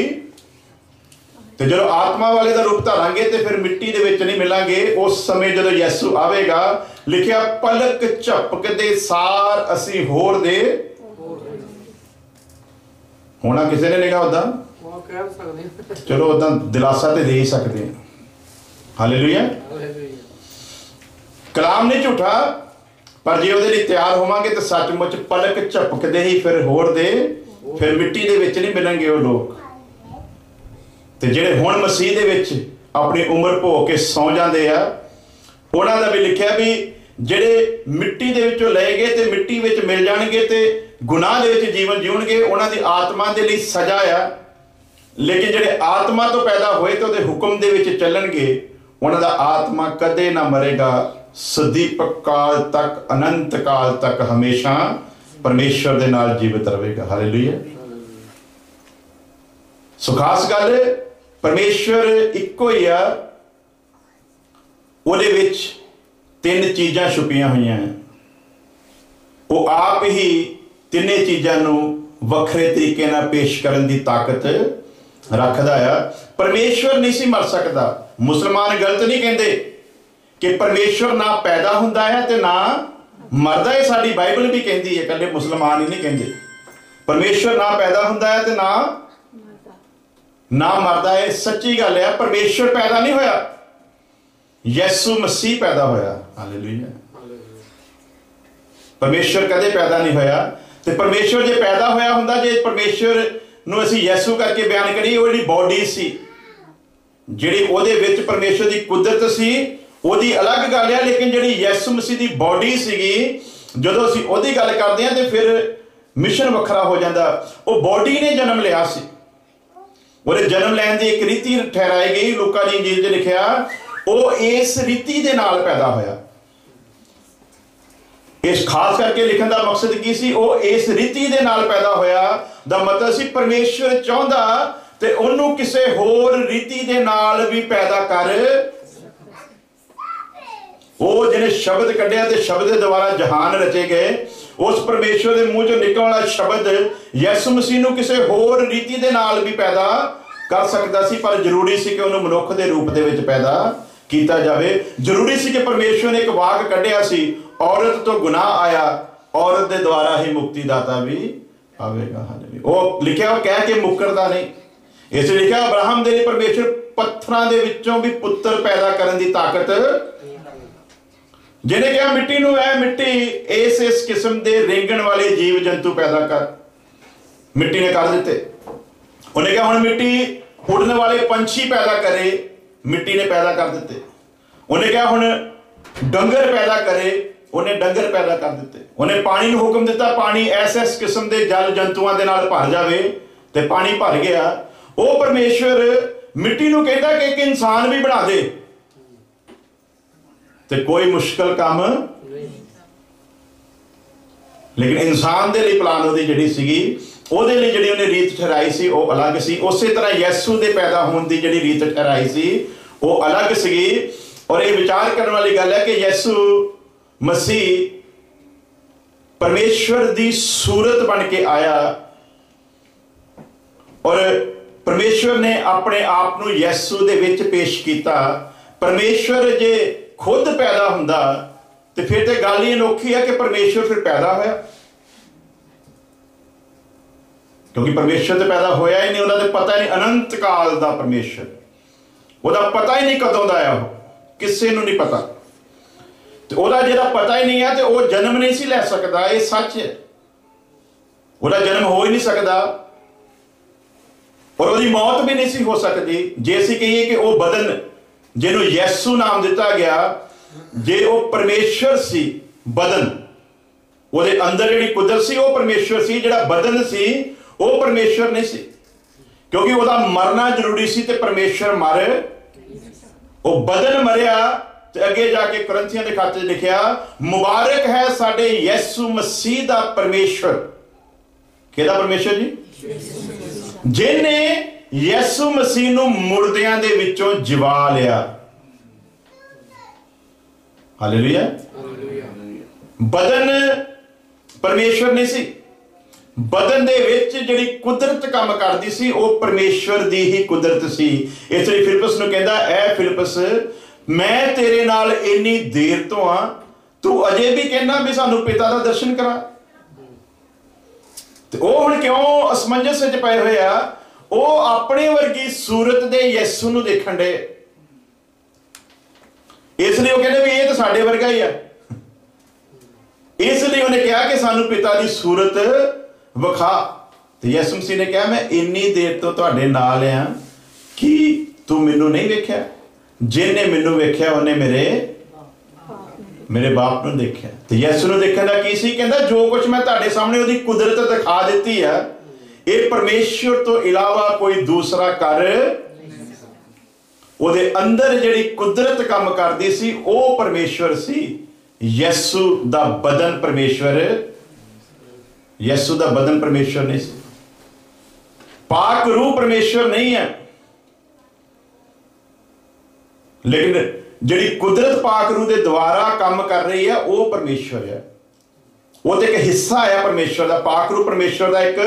Speaker 1: तो जो आत्मा वाले का रूप धारांगे तो फिर मिट्टी दे विच नहीं मिलांगे। उस समय जदों यीशु आवेगा लिखिया पलक झपकदे सार असीं होर दे होना किसी ने नहीं कहा उदा, चलो उदा दिलासा तो दे ही सकते हैं। हालेलुया। कलाम नहीं झूठा, पर जे उहदे लई तैयार होवांगे तो सचमुच पलक झपकदे ही फिर होर दे फिर मिट्टी दे विच नहीं मिलणगे वो लोग। ते जिहड़े हुण मसीह दे विच अपनी उम्र भो के सौ जांदे आ, उहनां दा भी लिखिया भी जिहड़े मिट्टी दे विचों लए गए ते मिट्टी विच मिल जाणगे ते गुनाह दे विच जीवन जीउणगे, उहनां दी आत्मा दे लई सजा आ। लेकिन जिहड़े आत्मा तो पैदा होए तो उहदे हुक्म दे विच चलणगे, उहनां दा आत्मा कदे ना मरेगा, सदीप काल तक अनंत काल तक हमेशा परमेश्वर दे नाल जीवित रहेगा। हालेलुया। सो खास गल परमेश्वर इक्को ही आ, उहदे विच 3 चीज़ां छुपियां हुई हैं। वो आप ही तिने चीज़ां नूं वखरे तरीके नाल पेश करन दी ताकत रखदा आ। परमेश्वर नहीं सी मर सकदा। मुसलमान गलत नहीं कहते कि परमेश्वर ना पैदा हुंदा है ते ना मरदा है। साडी बाइबल भी कहती है, कल्ले मुसलमान ही नहीं कहते। परमेश्वर ना पैदा हुंदा है ते ना मरदा है। सच्ची गल है, परमेश्वर पैदा नहीं होया, यीशु मसीह पैदा होया। हालेलुया। परमेश्वर कदे पैदा नहीं होया। ते परमेश्वर जे पैदा होया हुंदा, जे परमेश्वर नूं असीं यीशु करके बयान करिए, वो जिहड़ी बॉडी सी जिहड़ी उहदे विच परमेश्वर दी कुदरत सी, उहदी अलग गल है। लेकिन जिहड़ी यीशु मसीह दी बॉडी सीगी, जदों असीं उहदी गल करदे हां ते फिर मिशन वखरा हो जांदा। वो बॉडी ने जन्म लिया सी, ਉਹਦੇ जन्म लैन की एक रीति ठहराई गई। लूका दी इंजील च लिखिया वो इस रीति दे नाल पैदा होया। इस खास करके लिखण दा मकसद की सी, वो इस रीति दे नाल पैदा होया दा मतलब सी परमेश्वर चाहुंदा ते ओनू किसे होर रीति दे नाल भी पैदा कर। वो जिन्हें शब्द कढ़िया ते शब्द के द्वारा जहान रचे गए, उस परमेश्वर के मुंह चो निकलने वाला शब्द यीशु मसीह नूं किसी होर रीति दे नाल भी पैदा कर सकता सी, पर जरूरी सी कि उन्हें मनुख के रूप दे विच पैदा किया जाए। जरूरी सी कि परमेश्वर ने एक वाक कढ़िया सी, औरत तो गुनाह आया, औरत के द्वारा ही मुक्तिदाता भी आवेगा। वो लिखा वो कह के मुकरदा नहीं। इस लिखा अब्राहम दे परमेश्वर पत्थरां दे विचों भी पुत्र पैदा करने की ताकत, जिन्हें कहा मिट्टी नूं ऐ मिट्टी इस किस्म के रेंगण वाले जीव जंतु पैदा कर, मिट्टी ने कर दिते। उन्हें कहा हुण मिट्टी उड़ने वाले पंछी पैदा करे, मिट्टी ने पैदा कर दिते। उन्हें कहा हुण डंगर पैदा करे, उन्हें डंगर पैदा कर दिते। उन्हें पानी नूं हुक्म दिता पानी ऐस किस्म के जल जंतुओं के नाल भर जावे, ते पानी भर गया। वो परमेश्वर ਮਿੱਟੀ ਨੂੰ ਕਹਿੰਦਾ ਕਿ ਇੱਕ ਇਨਸਾਨ ਵੀ ਬਣਾ ਦੇ ਤੇ ਕੋਈ ਮੁਸ਼ਕਲ ਕੰਮ ਨਹੀਂ। ਲੇਕਿਨ ਇਨਸਾਨ ਦੇ ਲਈ ਪਲਾਨ ਉਹਦੀ ਜਿਹੜੀ ਸੀਗੀ, ਉਹਦੇ ਲਈ ਜਿਹੜੀ ਉਹਨੇ ਰੀਤ ਠਹਿਰਾਈ ਸੀ ਉਹ ਅਲੱਗ ਸੀ। ਉਸੇ ਤਰ੍ਹਾਂ ਯਿਸੂ ਦੇ ਪੈਦਾ ਹੋਣ ਦੀ ਜਿਹੜੀ ਰੀਤ ਠਹਿਰਾਈ ਸੀ ਉਹ ਅਲੱਗ ਸੀਗੀ। ਔਰ ਇਹ ਵਿਚਾਰ ਕਰਨ ਵਾਲੀ ਗੱਲ ਹੈ ਕਿ ਯਿਸੂ ਮਸੀਹ ਪਰਮੇਸ਼ਵਰ ਦੀ ਸੂਰਤ ਬਣ ਕੇ ਆਇਆ ਔਰ ਪਰਮੇਸ਼ਵਰ ਨੇ ਆਪਣੇ ਆਪ ਨੂੰ ਯਿਸੂ ਦੇ ਵਿੱਚ ਪੇਸ਼ ਕੀਤਾ। ਪਰਮੇਸ਼ਵਰ ਜੇ ਖੁਦ ਪੈਦਾ ਹੁੰਦਾ ਤੇ ਫਿਰ ਤੇ ਗੱਲ ਹੀ ਅਨੋਖੀ ਹੈ ਕਿ ਪਰਮੇਸ਼ਵਰ ਫਿਰ ਪੈਦਾ ਹੋਇਆ, ਕਿਉਂਕਿ ਪਰਮੇਸ਼ਵਰ ਤੇ ਪੈਦਾ ਹੋਇਆ ਹੀ ਨਹੀਂ। ਉਹਨਾਂ ਦੇ ਪਤਾ ਹੀ ਨਹੀਂ ਅਨੰਤ ਕਾਲ ਦਾ ਪਰਮੇਸ਼ਵਰ, ਉਹਦਾ ਪਤਾ ਹੀ ਨਹੀਂ ਕਦੋਂ ਦਾ ਆਇਆ, ਉਹ ਕਿਸੇ ਨੂੰ ਨਹੀਂ ਪਤਾ। ਤੇ ਉਹਦਾ ਜਿਹੜਾ ਪਤਾ ਹੀ ਨਹੀਂ ਹੈ ਤੇ ਉਹ ਜਨਮ ਨਹੀਂ ਸੀ ਲੈ ਸਕਦਾ। ਇਹ ਸੱਚ ਹੈ, ਉਹਦਾ ਜਨਮ ਹੋ ਹੀ ਨਹੀਂ ਸਕਦਾ ਔਰ ਉਹਦੀ ਮੌਤ ਵੀ ਨਹੀਂ ਸੀ ਹੋ ਸਕਦੀ। ਜੇ ਅਸੀਂ ਕਹੀਏ ਕਿ ਉਹ ਬਦਨ ਜਿਹਨੂੰ ਯਿਸੂ ਨਾਮ ਦਿੱਤਾ ਗਿਆ, ਜੇ ਉਹ ਪਰਮੇਸ਼ਵਰ ਸੀ ਬਦਨ, ਉਹਦੇ ਅੰਦਰ ਜਿਹੜੀ ਕੁਦਰਤ ਸੀ ਉਹ ਪਰਮੇਸ਼ਵਰ ਸੀ, ਜਿਹੜਾ ਬਦਨ ਸੀ ਉਹ ਪਰਮੇਸ਼ਵਰ ਨਹੀਂ ਸੀ, ਕਿਉਂਕਿ ਉਹਦਾ ਮਰਨਾ ਜ਼ਰੂਰੀ ਸੀ ਤੇ ਪਰਮੇਸ਼ਵਰ ਮਰ, ਉਹ ਬਦਨ ਮਰਿਆ। ਤੇ ਅੱਗੇ ਜਾ ਕੇ ਕੁਰਿੰਥੀਆਂ ਦੇ ਖਾਤੇ 'ਚ ਲਿਖਿਆ, ਮੁਬਾਰਕ ਹੈ ਸਾਡੇ ਯਿਸੂ ਮਸੀਹ ਦਾ ਪਰਮੇਸ਼ਵਰ। ਕਿਹਦਾ ਪਰਮੇਸ਼ਵਰ ਜੀ? ਜਿਹਨੇ ਯਿਸੂ ਮਸੀਹ ਨੂੰ ਮੁਰਦਿਆਂ ਦੇ ਵਿੱਚੋਂ ਜਿਵਾ ਲਿਆ। ਹਾਲੇਲੂਇਆ। ਬਦਨ ਪਰਮੇਸ਼ਵਰ ਨਹੀਂ ਸੀ, ਬਦਨ ਦੇ ਵਿੱਚ ਜਿਹੜੀ ਕੁਦਰਤ ਕੰਮ ਕਰਦੀ ਸੀ ਉਹ ਪਰਮੇਸ਼ਵਰ ਦੀ ਹੀ ਕੁਦਰਤ ਸੀ। ਇਸ ਲਈ ਫਿਲਿਪਸ ਨੂੰ ਕਹਿੰਦਾ, ਐ ਫਿਲਿਪਸ, ਮੈਂ ਤੇਰੇ ਨਾਲ ਇੰਨੀ ਦੇਰ ਤੋਂ ਆ, ਤੂੰ ਅਜੇ ਵੀ ਕਹਿੰਦਾ ਵੀ ਸਾਨੂੰ ਪਿਤਾ ਦਾ ਦਰਸ਼ਨ ਕਰਾ। ਤੇ ਉਹ ਹੁਣ ਕਿਉਂ ਅਸਮੰਜਸ ਵਿੱਚ ਪਏ ਹੋਏ ਆ? ਉਹ ਆਪਣੇ ਵਰਗੀ ਸੂਰਤ ਦੇ ਯਿਸੂ ਨੂੰ ਦੇਖਣ ਦੇ, ਇਸ ਲਈ ਉਹ ਕਹਿੰਦੇ ਵੀ ਇਹ ਤਾਂ ਸਾਡੇ ਵਰਗਾ ਹੀ ਆ। ਇਸ ਲਈ ਉਹਨੇ ਕਿਹਾ ਕਿ ਸਾਨੂੰ ਪਿਤਾ ਦੀ ਸੂਰਤ ਵਿਖਾ। ਤੇ ਯਿਸੂ ਮਸੀਹ ਨੇ ਕਿਹਾ, ਮੈਂ ਇੰਨੀ ਦੇਰ ਤੋਂ ਤੁਹਾਡੇ ਨਾਲ ਆ, ਕੀ ਤੂੰ ਮੈਨੂੰ ਨਹੀਂ ਵੇਖਿਆ? ਜਿਹਨੇ ਮੈਨੂੰ ਵੇਖਿਆ ਉਹਨੇ ਮੇਰੇ ਬਾਪ ਨੂੰ ਦੇਖਿਆ। ਤੇ ਯਿਸੂ ਨੂੰ ਦੇਖਣ ਦਾ ਕੀ ਸੀ? ਕਹਿੰਦਾ ਜੋ ਕੁਝ ਮੈਂ ਤੁਹਾਡੇ ਸਾਹਮਣੇ ਉਹਦੀ ਕੁਦਰਤ ਦਿਖਾ ਦਿੱਤੀ ਆ, ਇਹ ਪਰਮੇਸ਼ਵਰ ਤੋਂ ਇਲਾਵਾ ਕੋਈ ਦੂਸਰਾ ਕਰ। ਉਹਦੇ ਅੰਦਰ ਜਿਹੜੀ ਕੁਦਰਤ ਕੰਮ ਕਰਦੀ ਸੀ ਉਹ ਪਰਮੇਸ਼ਵਰ ਸੀ। ਯਿਸੂ ਦਾ ਬਦਨ ਪਰਮੇਸ਼ਵਰ, ਯਿਸੂ ਦਾ ਬਦਨ ਪਰਮੇਸ਼ਵਰ ਨਹੀਂ ਸੀ। ਪਾਕ ਰੂਹ ਪਰਮੇਸ਼ਵਰ ਨਹੀਂ ਹੈ, ਲੇਕਿਨ ਜਿਹੜੀ ਕੁਦਰਤ ਪਾਕ ਰੂਹ ਦੇ ਦੁਆਰਾ ਕੰਮ ਕਰ ਰਹੀ ਹੈ ਉਹ ਪਰਮੇਸ਼ਵਰ ਹੈ। ਉਹ ਤੇ ਇੱਕ ਹਿੱਸਾ ਹੈ ਪਰਮੇਸ਼ਵਰ ਦਾ। ਪਾਕ ਰੂਹ ਪਰਮੇਸ਼ਵਰ ਦਾ ਇੱਕ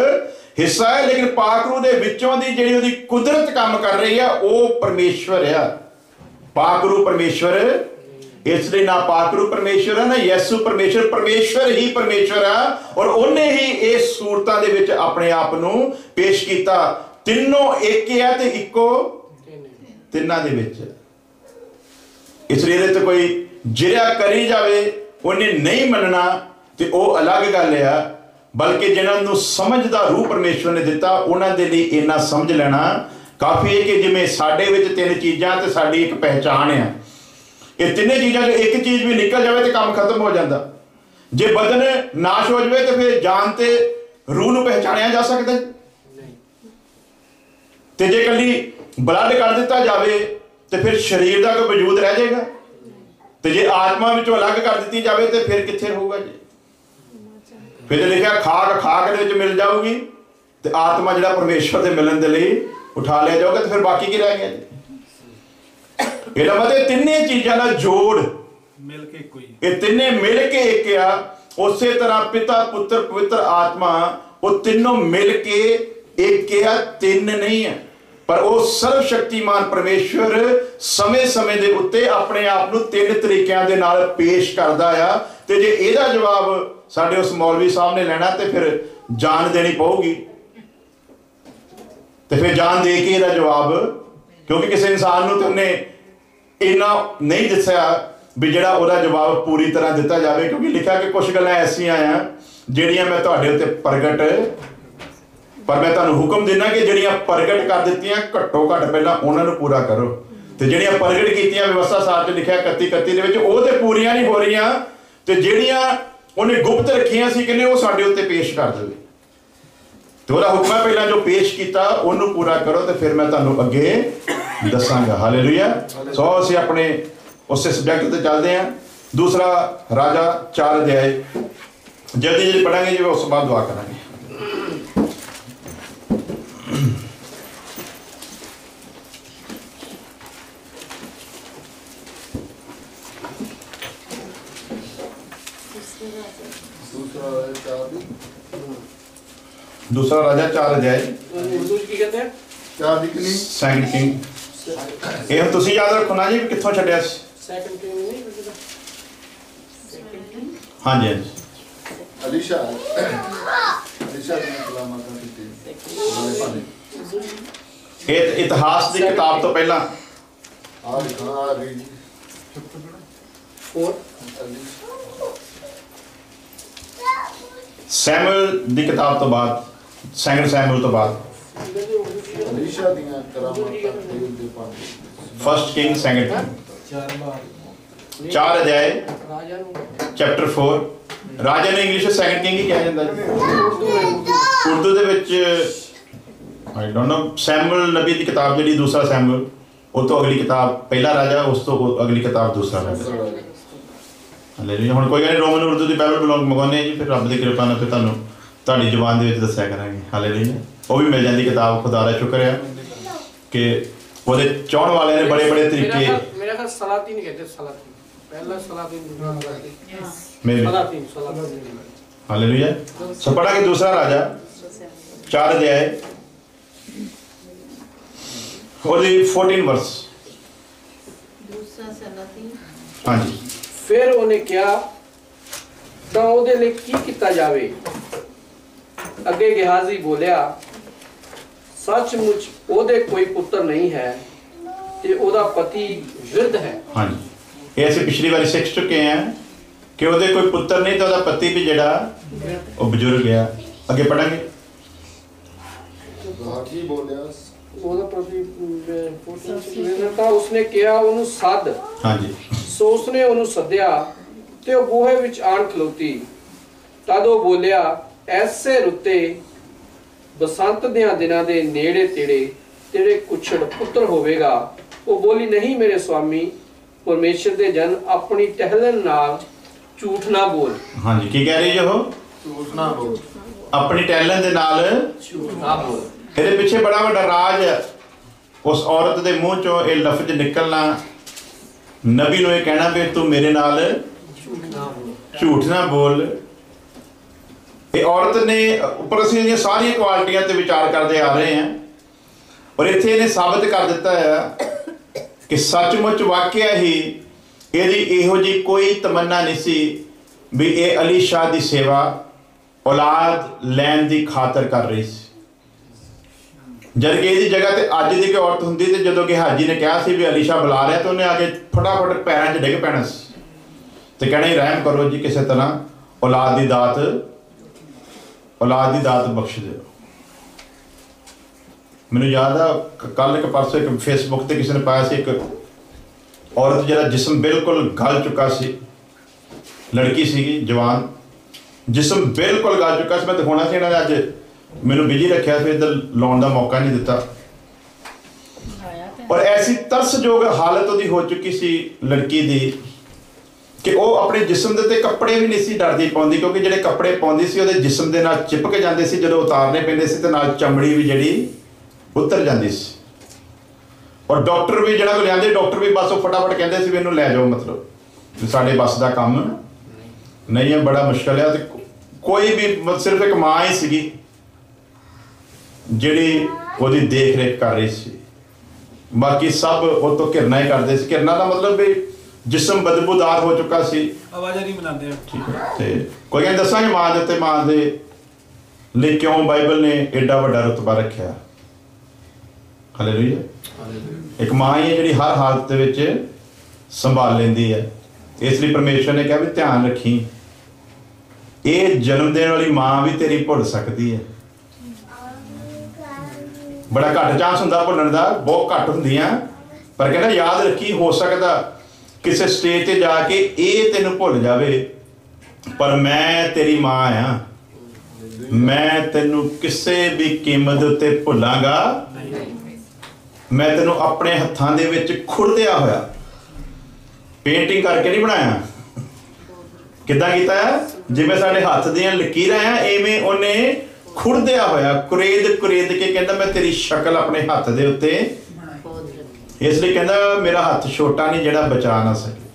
Speaker 1: ਹਿੱਸਾ ਹੈ, ਲੇਕਿਨ ਪਾਕ ਰੂਹ ਦੇ ਵਿੱਚੋਂ ਦੀ ਜਿਹੜੀ ਉਹਦੀ ਕੁਦਰਤ ਕੰਮ ਕਰ ਰਹੀ ਹੈ ਉਹ ਪਰਮੇਸ਼ਵਰ ਹੈ। ਪਾਕ ਰੂਹ ਪਰਮੇਸ਼ਵਰ, ਇਸ ਲਈ ਨਾ ਪਾਕ ਰੂਹ ਪਰਮੇਸ਼ਵਰ ਹੈ ਨਾ ਯਿਸੂ ਪਰਮੇਸ਼ਵਰ, ਪਰਮੇਸ਼ਵਰ ਹੀ ਪਰਮੇਸ਼ਵਰ ਹੈ। ਔਰ ਉਹਨੇ ਹੀ ਇਸ ਸੂਰਤਾਂ ਦੇ ਵਿੱਚ ਆਪਣੇ ਆਪ ਨੂੰ ਪੇਸ਼ ਕੀਤਾ। ਤਿੰਨੋਂ ਇੱਕ ਹੈ ਤੇ ਇੱਕੋ ਤਿੰਨਾਂ ਦੇ ਵਿੱਚ। ਇਸ ਲਈ ਇਹਦੇ ਤੇ ਕੋਈ ਜਿਹੜਾ ਕਰੀ ਜਾਵੇ ਉਹਨੇ ਨਹੀਂ ਮੰਨਣਾ ਤੇ ਉਹ ਅਲੱਗ ਗੱਲ ਆ, ਬਲਕਿ ਜਿਹਨਾਂ ਨੂੰ ਸਮਝ ਦਾ ਰੂਹ ਪਰਮੇਸ਼ਵਰ ਨੇ ਦਿੱਤਾ ਉਹਨਾਂ ਦੇ ਲਈ ਇੰਨਾ ਸਮਝ ਲੈਣਾ ਕਾਫੀ ਹੈ ਕਿ ਜਿਵੇਂ ਸਾਡੇ ਵਿੱਚ ਤਿੰਨ ਚੀਜ਼ਾਂ ਤੇ ਸਾਡੀ ਇੱਕ ਪਹਿਚਾਣ ਆ, ਇਹ ਤਿੰਨੇ ਚੀਜ਼ਾਂ ਚੋਂ ਇੱਕ ਚੀਜ਼ ਵੀ ਨਿਕਲ ਜਾਵੇ ਤੇ ਕੰਮ ਖਤਮ ਹੋ ਜਾਂਦਾ। ਜੇ ਬਦਨ ਨਾਸ਼ ਹੋ ਜਾਵੇ ਤੇ ਫਿਰ ਜਾਨ ਤੇ ਰੂਹ ਨੂੰ ਪਹਿਚਾਣਿਆ ਜਾ ਸਕਦਾ? ਤੇ ਜੇ ਇਕੱਲੀ ਬਲੱਡ ਕੱਢ ਦਿੱਤਾ ਜਾਵੇ ਤੇ ਫਿਰ ਸਰੀਰ ਦਾ ਕੋਈ ਵਜੂਦ ਰਹਿ ਜਾਏਗਾ? ਤੇ ਜੇ ਆਤਮਾ ਵਿੱਚੋਂ ਅਲੱਗ ਕਰ ਦਿੱਤੀ ਜਾਵੇ ਤੇ ਫਿਰ ਕਿੱਥੇ ਹੋਊਗਾ ਜੀ? ਫਿਰ ਲਿਖਿਆ ਖਾਕ ਦੇ ਵਿੱਚ ਮਿਲ ਜਾਊਗੀ ਤੇ ਆਤਮਾ ਜਿਹੜਾ ਪਰਮੇਸ਼ਵਰ ਦੇ ਮਿਲਣ ਦੇ ਲਈ ਉਠਾ ਲਿਆ ਜਾਊਗਾ, ਤੇ ਫਿਰ ਬਾਕੀ ਕੀ ਰਹਿ ਗਿਆ ਜੀ? ਇਹਦਾ ਮਤਲਬ ਤਿੰਨੇ ਚੀਜ਼ਾਂ ਦਾ ਜੋੜ ਮਿਲ ਕੇ ਕੋਈ, ਇਹ ਤਿੰਨੇ ਮਿਲ ਕੇ ਇੱਕ ਆ। ਉਸੇ ਤਰ੍ਹਾਂ ਪਿਤਾ ਪੁੱਤਰ ਪਵਿੱਤਰ ਆਤਮਾ, ਉਹ ਤਿੰਨੋਂ ਮਿਲ ਕੇ ਇੱਕ ਆ, ਤਿੰਨ ਨਹੀਂ ਹੈ। ਪਰ ਉਹ ਸਰਵ ਸ਼ਕਤੀਮਾਨ ਪਰਮੇਸ਼ਵਰ ਸਮੇਂ ਦੇ ਉੱਤੇ ਆਪਣੇ ਆਪ ਨੂੰ ਤਿੰਨ ਤਰੀਕਿਆਂ ਦੇ ਨਾਲ ਪੇਸ਼ ਕਰਦਾ ਆ। ਤੇ ਜੇ ਇਹਦਾ ਜਵਾਬ ਸਾਡੇ ਉਸ ਮੌਲਵੀ ਸਾਹਿਬ ਨੇ ਲੈਣਾ ਤੇ ਫਿਰ ਜਾਨ ਦੇਣੀ ਪਊਗੀ, ਤੇ ਫਿਰ ਜਾਨ ਦੇ ਕੇ ਇਹਦਾ ਜਵਾਬ, ਕਿਉਂਕਿ ਕਿਸੇ ਇਨਸਾਨ ਨੂੰ ਤੇ ਉਹਨੇ ਇੰਨਾ ਨਹੀਂ ਦੱਸਿਆ ਵੀ ਜਿਹੜਾ ਉਹਦਾ ਜਵਾਬ ਪੂਰੀ ਤਰ੍ਹਾਂ ਦਿੱਤਾ ਜਾਵੇ। ਕਿਉਂਕਿ ਲਿਖਿਆ ਕਿ ਕੁਝ ਗੱਲਾਂ ਐਸੀਆਂ ਆ ਜਿਹੜੀਆਂ ਮੈਂ ਤੁਹਾਡੇ ਉੱਤੇ ਪ੍ਰਗਟ, ਪਰ ਮੈਂ ਤੁਹਾਨੂੰ ਹੁਕਮ ਦਿੰਦਾ ਕਿ ਜਿਹੜੀਆਂ ਪ੍ਰਗਟ ਕਰ ਦਿੱਤੀਆਂ ਘੱਟੋ ਘੱਟ ਪਹਿਲਾਂ ਉਹਨਾਂ ਨੂੰ ਪੂਰਾ ਕਰੋ। ਤੇ ਜਿਹੜੀਆਂ ਪ੍ਰਗਟ ਕੀਤੀਆਂ ਵਿਵਸਥਾ ਸਾਰ 'ਚ ਲਿਖਿਆ 31 ਦੇ ਵਿੱਚ, ਉਹ ਤੇ ਪੂਰੀਆਂ ਨਹੀਂ ਹੋ ਰਹੀਆਂ, ਤੇ ਜਿਹੜੀਆਂ ਉਹਨੇ ਗੁਪਤ ਰੱਖੀਆਂ ਸੀ ਕਹਿੰਦੇ ਉਹ ਸਾਡੇ ਉੱਤੇ ਪੇਸ਼ ਕਰ ਦੇਵੇ। ਤੇ ਉਹਦਾ ਹੁਕਮ ਹੈ ਪਹਿਲਾਂ ਜੋ ਪੇਸ਼ ਕੀਤਾ ਉਹਨੂੰ ਪੂਰਾ ਕਰੋ ਤੇ ਫਿਰ ਮੈਂ ਤੁਹਾਨੂੰ ਅੱਗੇ ਦੱਸਾਂਗਾ। ਹਾਲੇਲੂਇਆ। ਸੋ ਅਸੀਂ ਆਪਣੇ ਉਸੇ ਸਬਜੈਕਟ ਤੇ ਚੱਲਦੇ ਹਾਂ। ਦੂਸਰਾ ਰਾਜਾ 4 ਅਧਿਆਏ ਜਲਦੀ ਜਲਦੀ ਪੜਾਂਗੇ ਜੀ, ਉਸ ਤੋਂ ਬਾਅਦ ਦੁਆ ਕਰਾਂਗੇ। दूसरा राजा 4 अध्याय सैकंड किंग। ये तुसी याद रखो ना जी कित्थों छड्डिया हाँ जी
Speaker 2: अलीशा
Speaker 1: इतिहास की किताब तो पहला सैमुअल दी किताब तो बाद सैकंड सैमुअल तो बाद फर्स्ट किंग सैकंड किंग 4 अध्याय चैप्टर 4 राजा ने इंग्लिश सैकंड किंग ही कहा जाता है। उर्दू दे विच आई डोंट नो सैमुअल नबी दी किताब जिहड़ी दूसरा सैमुअल उस तो अगली किताब पहला राजा उस तो अगली किताब दूसरा राजा। हालेलुया। हुण कोई गल नहीं रोमन उर्दू दी बाइबल बुलाउंग मंगाउने जी, फिर रब दी कृपा नाल फिर तुहानूं तुहाडी जुबान दे विच दस्सिया करांगे। हालेलुया। वो भी मिल जाती किताब, खुदा दा शुक्र है कि ਉਹਦੇ ਚਾਹਣ ਵਾਲੇ ਨੇ बड़े बड़े तरीके
Speaker 3: मेरा ख्याल सलातीन कहते हैं, सलातीन पहला सलातीन दूसरा सलातीन।
Speaker 1: हालेलुया। सो पढ़ा कि दूसरा राजा 4 अध्याय ਉਹਦੀ 14 वर्स।
Speaker 4: दूसरा सलातीन
Speaker 1: हाँ जी।
Speaker 3: फिर उन्हें क्या ਤਾਂ ਉਹਦੇ ਲਈ ਕੀ ਕੀਤਾ ਜਾਵੇ। ਅੱਗੇ ਗਿਹਾਜ਼ੀ ਬੋਲਿਆ सचमुच ਉਹਦੇ ਕੋਈ ਪੁੱਤਰ नहीं है ਤੇ ਉਹਦਾ ਪਤੀ ਵਿਰਧ है।
Speaker 1: हाँ जी। ये ਅਸੀਂ ਪਿਛਲੀ ਵਾਰੀ ਸਿੱਖ ਚੁੱਕੇ ਹਾਂ ਕਿ ਉਹਦੇ ਕੋਈ ਪੁੱਤਰ ਨਹੀਂ ਤੇ ਉਹਦਾ ਪਤੀ ਵੀ ਜਿਹੜਾ ਉਹ ਬਜ਼ੁਰਗ ਹੈ। ਅੱਗੇ ਪੜਾਂਗੇ।
Speaker 2: ਕੀ ਬੋਲਿਆ
Speaker 3: ਉਹਦਾ ਪਤੀ ਤਾਂ ਉਸਨੇ ਕਿਹਾ ਉਹਨੂੰ ਸੱਦ।
Speaker 1: हाँ जी।
Speaker 3: ਸੋ ਉਸਨੇ ਉਹਨੂੰ ਸੱਦਿਆ ਤੇ ਉਹ ਬੂਹੇ ਵਿੱਚ ਆਣ ਖਲੋਤੀ। ਤਦ ਉਹ ਬੋਲਿਆ ਐਸੇ ਰੁੱਤੇ ਬਸੰਤ ਦੇ ਦਿਨਾਂ ਦੇ ਨੇੜੇ ਤੇਰੇ ਕੁਛੜ ਪੁੱਤਰ ਹੋਵੇਗਾ। ਉਹ ਬੋਲੀ ਨਹੀਂ ਮੇਰੇ ਸਵਾਮੀ ਪਰਮੇਸ਼ਰ ਦੇ ਜਨ ਆਪਣੀ ਟਹਿਲਣ ਨਾਲ ਝੂਠ ਨਾ ਬੋਲ।
Speaker 1: हाँ जी। की कह रही है वो
Speaker 2: ਝੂਠ ਨਾ ਬੋਲ
Speaker 1: अपनी टैलेंट दे नाल
Speaker 3: ਝੂਠ ਨਾ ਬੋਲ।
Speaker 1: ਇਹਦੇ ਪਿੱਛੇ ਬੜਾ ਵੱਡਾ ਰਾਜ ਹੈ। ਉਸ ਔਰਤ ਦੇ ਮੂੰਹ ਚੋਂ ਇਹ ਲਫ਼ਜ਼ ਨਿਕਲਣਾ, ਨਬੀ ਨੂੰ ਇਹ ਕਹਿਣਾ ਵੀ ਤੂੰ ਮੇਰੇ ਨਾਲ ਝੂਠ ਨਾ ਬੋਲ। ਇਹ ਔਰਤ ਨੇ ਉੱਪਰ ਅਸੀਂ ਇਹਦੀਆਂ ਸਾਰੀਆਂ ਕੁਆਲਿਟੀਆਂ ਤੇ ਵਿਚਾਰ ਕਰਦੇ ਆ ਰਹੇ ਹਾਂ ਔਰ ਇੱਥੇ ਇਹਨੇ ਸਾਬਤ ਕਰ ਦਿੱਤਾ ਹੈ ਕਿ ਸੱਚਮੁੱਚ ਵਾਕਿਆ ਹੀ ਇਹਦੀ ਇਹੋ ਜਿਹੀ ਕੋਈ ਤਮੰਨਾ ਨਹੀਂ ਸੀ ਵੀ ਇਹ ਅਲੀ ਸ਼ਾਹ ਦੀ ਸੇਵਾ ਔਲਾਦ ਲੈਣ ਦੀ ਖਾਤਰ ਕਰ ਰਹੀ ਸੀ। ਜਦ ਕਿ ਇਹਦੀ ਜਗ੍ਹਾ ਤੇ ਅੱਜ ਦੀ ਕੋਈ ਔਰਤ ਹੁੰਦੀ ਤੇ ਜਦੋਂ ਕਿ ਹਾਜੀ ਨੇ ਕਿਹਾ ਸੀ ਵੀ ਅਲੀ ਸ਼ਾਹ ਬੁਲਾ ਰਿਹਾ ਤਾਂ ਉਹਨੇ ਆ ਕੇ ਫਟਾਫਟ ਪੈਰਾਂ 'ਚ ਡਿੱਗ ਪੈਣਾ ਸੀ ਤੇ ਕਹਿਣਾ ਹੀ ਰਹਿਮ ਕਰੋ ਜੀ, ਕਿਸੇ ਤਰ੍ਹਾਂ ਔਲਾਦ ਦੀ ਦਾਤ ਬਖਸ਼ ਦਿਓ। ਮੈਨੂੰ ਯਾਦ ਆ ਕੱਲ ਇੱਕ ਪਰਸੋਂ ਇੱਕ ਫੇਸਬੁੱਕ ਤੇ ਕਿਸੇ ਨੇ ਪਾਇਆ ਸੀ, ਇੱਕ ਔਰਤ ਜਿਹੜਾ ਜਿਸਮ ਬਿਲਕੁਲ ਗਲ ਚੁੱਕਾ ਸੀ, ਲੜਕੀ ਸੀਗੀ ਜਵਾਨ, ਜਿਸਮ ਬਿਲकुल गल चुका ਸੀ। मैं दिखाना ਸੀ, ਇਹਨਾਂ ਨੇ ਅੱਜ ਮੈਨੂੰ ਬਿਜੀ ਰੱਖਿਆ, ਫਿਰ ਇੱਧਰ ਲਾਉਣ ਦਾ ਮੌਕਾ ਨਹੀਂ ਦਿੱਤਾ। ਔਰ ਐਸੀ ਤਰਸਯੋਗ ਹਾਲਤ ਉਹਦੀ ਹੋ ਚੁੱਕੀ ਸੀ ਲੜਕੀ ਦੀ ਕਿ ਉਹ ਆਪਣੇ ਜਿਸਮ ਦੇ ਉੱਤੇ ਕੱਪੜੇ ਵੀ ਨਹੀਂ ਸੀ ਡਰਦੀ ਪਾਉਂਦੀ, ਕਿਉਂਕਿ ਜਿਹੜੇ ਕੱਪੜੇ ਪਾਉਂਦੀ ਸੀ ਉਹਦੇ ਜਿਸਮ ਦੇ ਨਾਲ ਚਿਪਕ ਜਾਂਦੇ ਸੀ, ਜਦੋਂ ਉਤਾਰਨੇ ਪੈਂਦੇ ਸੀ ਤੇ ਨਾਲ ਚਮੜੀ ਵੀ ਜਿਹੜੀ ਉਤਰ ਜਾਂਦੀ ਸੀ। ਔਰ ਡਾਕਟਰ ਵੀ ਜਿਹੜਾ ਕੋਲ ਲਿਆਂਦੇ, ਡਾਕਟਰ ਵੀ ਬਸ ਉਹ ਫਟਾਫਟ ਕਹਿੰਦੇ ਸੀ ਵੀ ਇਹਨੂੰ ਲੈ ਜਾਓ, ਮਤਲਬ ਸਾਡੇ ਬੱਸ ਦਾ ਕੰਮ ਨਹੀਂ ਹੈ, ਬੜਾ ਮੁਸ਼ਕਿਲ ਹੈ। ਤੇ ਕੋਈ ਵੀ ਸਿਰਫ ਇੱਕ ਮਾਂ ਹੀ ਸੀਗੀ ਜਿਹੜੀ ਉਹਦੀ ਦੇਖ ਰੇਖ ਕਰ ਰਹੀ ਸੀ, ਬਾਕੀ ਸਭ ਉਹ ਤੋਂ ਘਿਰਨਾ ਹੀ ਕਰਦੇ ਸੀ। ਘਿਰਨਾ ਦਾ ਮਤਲਬ ਵੀ ਜਿਸਮ ਬਦਬੂਦਾਰ ਹੋ ਚੁੱਕਾ ਸੀ।
Speaker 5: ਆਵਾਜ਼ਾਂ ਨਹੀਂ ਬਣਾਉਂਦੇ
Speaker 1: ਤੇ ਕੋਈ ਕਹਿੰਦਾ ਦੱਸਾਂਗੇ ਮਾਂ ਦੇ ਉੱਤੇ, ਮਾਂ ਦੇ ਲਈ ਕਿਉਂ ਬਾਈਬਲ ਨੇ ਐਡਾ ਵੱਡਾ ਰੁਤਬਾ ਰੱਖਿਆ। ਹਾਲੇਲੂਇਆ। ਇੱਕ ਮਾਂ ਹੀ ਹੈ ਜਿਹੜੀ ਹਰ ਹਾਲਤ ਦੇ ਵਿੱਚ ਸੰਭਾਲ ਲੈਂਦੀ ਹੈ। ਇਸ ਲਈ ਪਰਮੇਸ਼ਰ ਨੇ ਕਿਹਾ ਵੀ ਧਿਆਨ ਰੱਖੀ, ਇਹ ਜਨਮ ਦੇਣ ਵਾਲੀ ਮਾਂ ਵੀ ਤੇਰੀ ਭੁੱਲ ਸਕਦੀ ਹੈ। ਬੜਾ ਘੱਟ ਚਾਂਸ ਹੁੰਦਾ ਭੁੱਲਣ ਦਾ, ਬਹੁਤ ਘੱਟ ਹੁੰਦੀਆਂ, ਪਰ ਕਹਿੰਦਾ ਯਾਦ ਰੱਖੀ, ਹੋ ਸਕਦਾ ਕਿਸੇ ਸਟੇਜ ਤੇ ਜਾ ਕੇ ਇਹ ਤੈਨੂੰ ਭੁੱਲ ਜਾਵੇ, ਪਰ ਮੈਂ ਤੇਰੀ ਮਾਂ ਆ। मैं तेनू किसी भी कीमत उत्ते भुलांगा, मैं तेनू अपने हत्थां दे विच खुरदिया होया, पेंटिंग करके नहीं बनाया। किद्दां कीता है? जिवें साडे हत्थ दियां लकीरां आ, इवें उहने खुरदिया होया, कुरेद कुरेद के कहंदा मैं तेरी शक्ल अपने हत्थ दे उत्ते, इसलिए कहंदा मेरा हत्थ छोटा नहीं जिहड़ा बचा ना सके।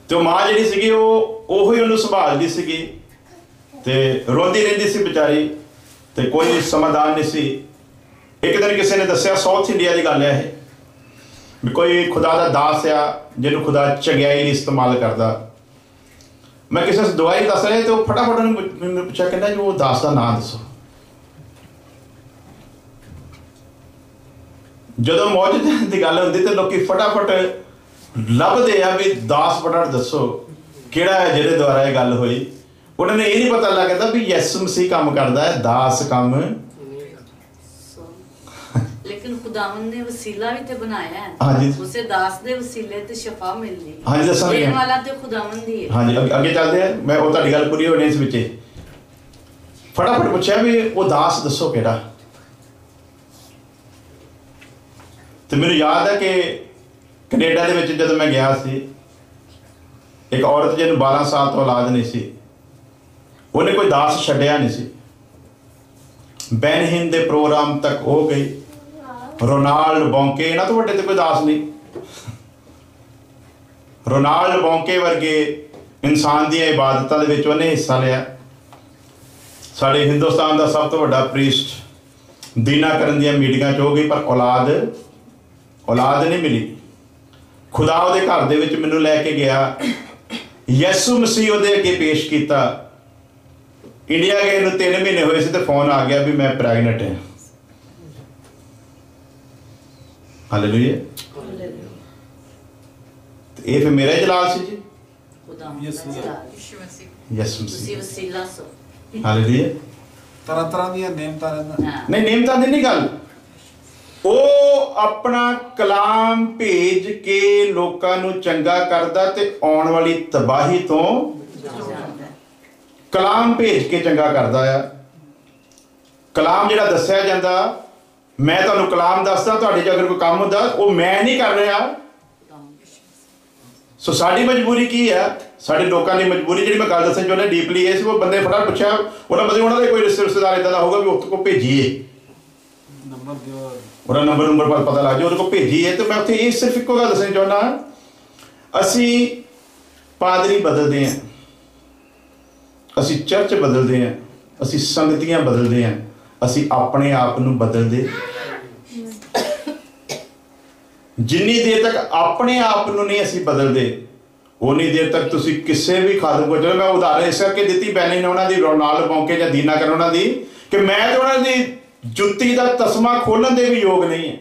Speaker 1: तो मां जिहड़ी सीगी ओही उहनूं संभालदी सीगी ते रोंदी रहिंदी सी बेचारी, ते कोई समाधान नहीं सी। एक दिन किसी ने दस्सिया, साउथ इंडिया की गल है भी कोई खुदा का दास आ जिन्होंने खुदा चंगियाई नहीं इस्तेमाल करता। मैं किसी से दवाई दस रहा तो फटाफट मैंने पूछा, कहना जी वो दास का नाम दसो। जो मौज की गल होंगी तो लोग फटाफट लभदे आ भी दास फटाफट दसो किहड़ा है जिहदे द्वारा ये गल हुई। उन्होंने ये नहीं पता लगता भी यसु मसीह काम करता है, दास काम।
Speaker 5: लेकिन खुदावंद ने वसीला भी ते बनाया है।
Speaker 1: हाँ जी।
Speaker 5: उसे दास दे वसीले ते शफा मिलदी।
Speaker 1: हाँ जी, दसांगे।
Speaker 5: देने वाला ते खुदावंद ही है।
Speaker 1: हाँ जी, अगे चलते हैं। मैं वो तुहाडी गल पूरी होनी इस विच फटाफट पूछा भी वो दास दसो किहड़ा। तो मैनूं याद है कि कनेडा दे विच जदों मैं गया सी, एक औरत जिन्होंने 12 साल तो औलाद नहीं सी, उन्हें कोई दास छड्डिया नहीं सी। बैनहिन दे प्रोग्राम तक हो गई। रोनाल्ड बॉन्के, इन्हां तो वड्डे ते कोई दास नहीं। रोनाल्ड बॉन्के वर्गे इंसान दी इबादतां दे विच उन्हें हिस्सा लिया। साडे हिंदुस्तान का सब तो वड्डा प्रीस्ट दीना करन दियां मीटिंगां च हो गई, पर औलाद नहीं मिली। खुदा उहदे घर दे विच मैनूं लैके गया, यसु मसीह उहदे अगे पेश किया। इंडिया गए नूं 3 महीने होए सी ते फोन आ गया भी मैं प्रैगनेंट है। हालेलुया। ये फिर मेरा ही जलाल सी जी।
Speaker 5: खुदावंद
Speaker 1: यसु
Speaker 5: तुसी
Speaker 1: मसीह।
Speaker 5: वसीला सो।
Speaker 1: हालेलुया।
Speaker 6: तरह दी नेमतां रहंदा।
Speaker 1: नहीं नेमतां दी नहीं गल, वो अपना कलाम भेज के लोकां नूं चंगा करदा ते आउण वाली तबाही तो कलाम भेज के चंगा करदा आ। कलाम जिहड़ा दस्सिया जांदा, मैं तुहानूं कलाम दसदा, तुहाडे च अगर कोई काम हुंदा वो मैं नहीं कर रहा। सो साडी मजबूरी की है? साडे लोकां दी मजबूरी जिहड़ी मैं गल दस्सण चाहुंदा डीपली इस वो बंदे फटाफट पुछया, उन्हां बंदे उन्हां दे कोई रिश्तेदार इदां दा होगा भी उत्थे को भेजीए,
Speaker 6: नंबर दिओ,
Speaker 1: ਉਹਦਾ ਨੰਬਰ ਪਰ ਪਤਾ ਲੱਗ ਜਾਏ ਉਹਦੇ ਕੋਲ ਭੇਜੀਏ। ਤੇ ਮੈਂ ਉੱਥੇ ਇਹ ਸਿਰਫ ਇੱਕੋ ਗੱਲ ਦੱਸਣੀ ਚਾਹੁੰਦਾ, ਅਸੀਂ ਪਾਦਰੀ ਬਦਲਦੇ ਹਾਂ, ਅਸੀਂ ਚਰਚ ਬਦਲਦੇ ਹਾਂ, ਅਸੀਂ ਸੰਗਤੀਆਂ ਬਦਲਦੇ ਹਾਂ, ਅਸੀਂ ਆਪਣੇ ਆਪ ਨੂੰ ਬਦਲਦੇ। ਜਿੰਨੀ ਦੇਰ ਤੱਕ ਆਪਣੇ ਆਪ ਨੂੰ ਨਹੀਂ ਅਸੀਂ ਬਦਲਦੇ, ਉਨੀ ਦੇਰ ਤੱਕ ਤੁਸੀਂ ਕਿਸੇ ਵੀ ਖਾਦਮ ਕੋ, ਜਦੋਂ ਮੈਂ ਉਦਾਹਰਨ ਇਸ ਕਰਕੇ ਦਿੱਤੀ ਬੈਨੀ ਨੇ ਉਹਨਾਂ ਦੀ, ਰੋਨਾਲਡ ਬੌਂਕੇ ਜਾਂ ਦੀਨਾ ਕਰਨ ਉਹਨਾਂ ਦੀ, ਕਿ ਮੈਂ ਤੇ ਉਹਨਾਂ ਦੀ जुत्ती का तस्मा खोलन दे भी योग नहीं है।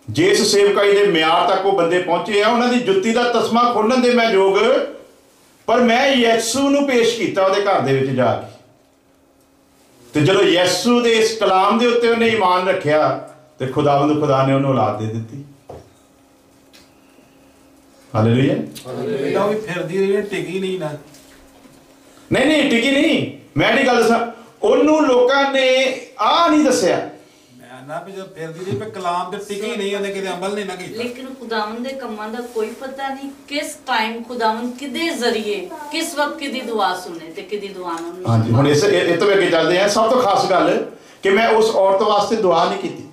Speaker 1: जिस सेवकाई के म्यार तक वो बंदे पहुंचे हैं, उन्होंने जुत्ती का तस्मा खोलन दे मैं योग, पर मैं यसू नूं पेश किया उहदे घर दे विच जाके। ते जदों यसू दे इस कलाम दे उत्ते उन्हें ईमान रखिया ते खुदा ने उन्हें औलाद दे दी। हालेलुया।
Speaker 6: हालेलुया। भी फिरदी रही टिकी नहीं ना।
Speaker 1: नहीं टिकी नहीं। मैं दी गल दसां, ਉਹਨੂੰ ਲੋਕਾਂ ਨੇ ਆ ਨਹੀਂ ਦੱਸਿਆ।
Speaker 6: ਮੈਂ ਨਾ ਵੀ ਜਦ ਫਿਰਦੀ ਰਹੀ ਪਰ ਕਲਾਮ ਤੇ ਟਿਕੀ ਨਹੀਂ, ਉਹਨੇ ਕਿਤੇ ਅਮਲ ਨਹੀਂ ਨਾ ਕੀਤਾ।
Speaker 5: लेकिन खुदावंद दे कम्मां दा कोई पता नहीं किस टाइम खुदावंद किदे जरिए किस वक्त किदी दुआ सुने ते किदी दुआ ना।
Speaker 1: हाँ जी, हुण इस तो अगे चलते हैं। सब तो खास गल कि मैं उस औरत वास्ते दुआ नहीं की।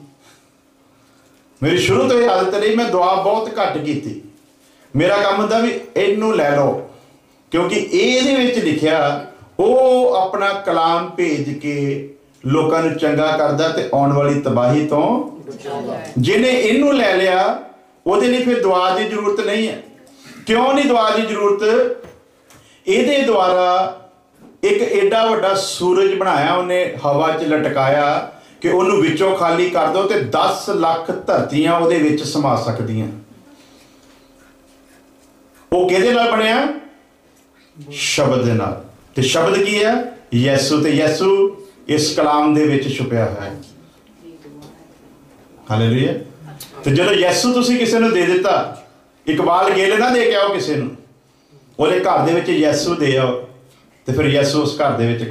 Speaker 1: मेरी शुरू तो यह आदत रही, मैं दुआ बहुत घट की। मेरा काम होंदा भी इनू लै लो, क्योंकि ये लिखिया वो अपना कलाम भेज के लोगों को चंगा करदा ते आउण वाली तबाही तो जिन्हें इनू लै लिया ਉਹਦੇ ਲਈ फिर दुआ की जरूरत नहीं है। क्यों नहीं दुआ की जरूरत? ਇਹਦੇ द्वारा एक एडा वड्डा सूरज बनाया उन्हें, हवा च लटकाया कि ਉਹਨੂੰ ਵਿੱਚੋਂ खाली कर दो तो 10 ਲੱਖ ਧਰਤੀਆਂ ਉਹਦੇ ਵਿੱਚ ਸਮਾ ਸਕਦੀਆਂ। ਉਹ ਕਿਹਦੇ ਨਾਲ ਬਣਿਆ? ਸ਼ਬਦ ਦੇ ਨਾਲ। ਤੇ ਸ਼ਬਦ ਕੀ ਹੈ? ਯਿਸੂ। ਤੇ ਯਿਸੂ ਇਸ ਕਲਾਮ ਦੇ ਵਿੱਚ ਛੁਪਿਆ ਹੈ। ਹਾਲੇਲੂਇਆ। ਤੇ ਜਦੋਂ ਯਿਸੂ ਤੁਸੀਂ ਕਿਸੇ ਨੂੰ ਦੇ ਦਿੱਤਾ, ਇਕਬਾਲ ਗੇਲ ਨਾ ਦੇ ਕੇ ਆਓ ਕਿਸੇ ਨੂੰ, ਉਹਦੇ ਘਰ ਦੇ ਵਿੱਚ ਯਿਸੂ ਦੇ ਆਓ ਤੇ ਫਿਰ ਯਿਸੂ ਉਸ ਘਰ ਦੇ ਵਿੱਚ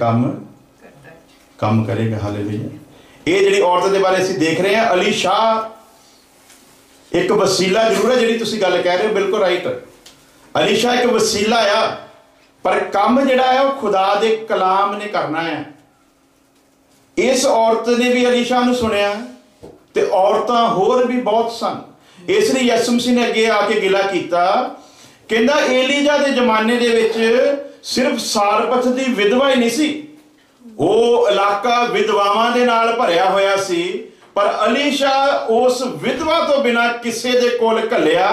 Speaker 1: ਕੰਮ ਕਰੇਗਾ। ਹਾਲੇਲੂਇਆ। ਇਹ ਜਿਹੜੀ ਔਰਤ ਦੇ ਬਾਰੇ ਅਸੀਂ ਦੇਖ ਰਹੇ ਹਾਂ, ਅਲੀਸ਼ਾ ਇੱਕ ਵਸੀਲਾ ਜ਼ਰੂਰ ਹੈ, ਜਿਹੜੀ ਤੁਸੀਂ ਗੱਲ ਕਹਿ ਰਹੇ ਹੋ ਬਿਲਕੁਲ ਰਾਈਟ। ਅਲੀਸ਼ਾ ਇੱਕ ਵਸੀਲਾ ਆ, ਪਰ ਕੰਮ ਜਿਹੜਾ ਹੈ ਉਹ ਖੁਦਾ ਦੇ ਕਲਾਮ ਨੇ ਕਰਨਾ ਹੈ। ਇਸ ਔਰਤ ਨੇ ਵੀ ਅਲੀਸ਼ਾ ਨੂੰ ਸੁਣਿਆ ਤੇ ਔਰਤਾਂ ਹੋਰ ਵੀ ਬਹੁਤ ਸਨ। ਇਸ ਲਈ ਯਿਸੂ ਮਸੀਹ ਨੇ ਅੱਗੇ ਆ ਕੇ ਗਿਲਾ ਕੀਤਾ, ਕਹਿੰਦਾ ਏਲੀਜਾ ਦੇ ਜ਼ਮਾਨੇ ਦੇ ਵਿੱਚ ਸਿਰਫ ਸਾਰਪਥ ਦੀ ਵਿਧਵਾ ਹੀ ਨਹੀਂ ਸੀ, ਉਹ ਇਲਾਕਾ ਵਿਧਵਾਵਾਂ ਦੇ ਨਾਲ ਭਰਿਆ ਹੋਇਆ ਸੀ, ਪਰ ਅਲੀਸ਼ਾ ਉਸ ਵਿਧਵਾ ਤੋਂ ਬਿਨਾਂ ਕਿਸੇ ਦੇ ਕੋਲ ਘੱਲਿਆ,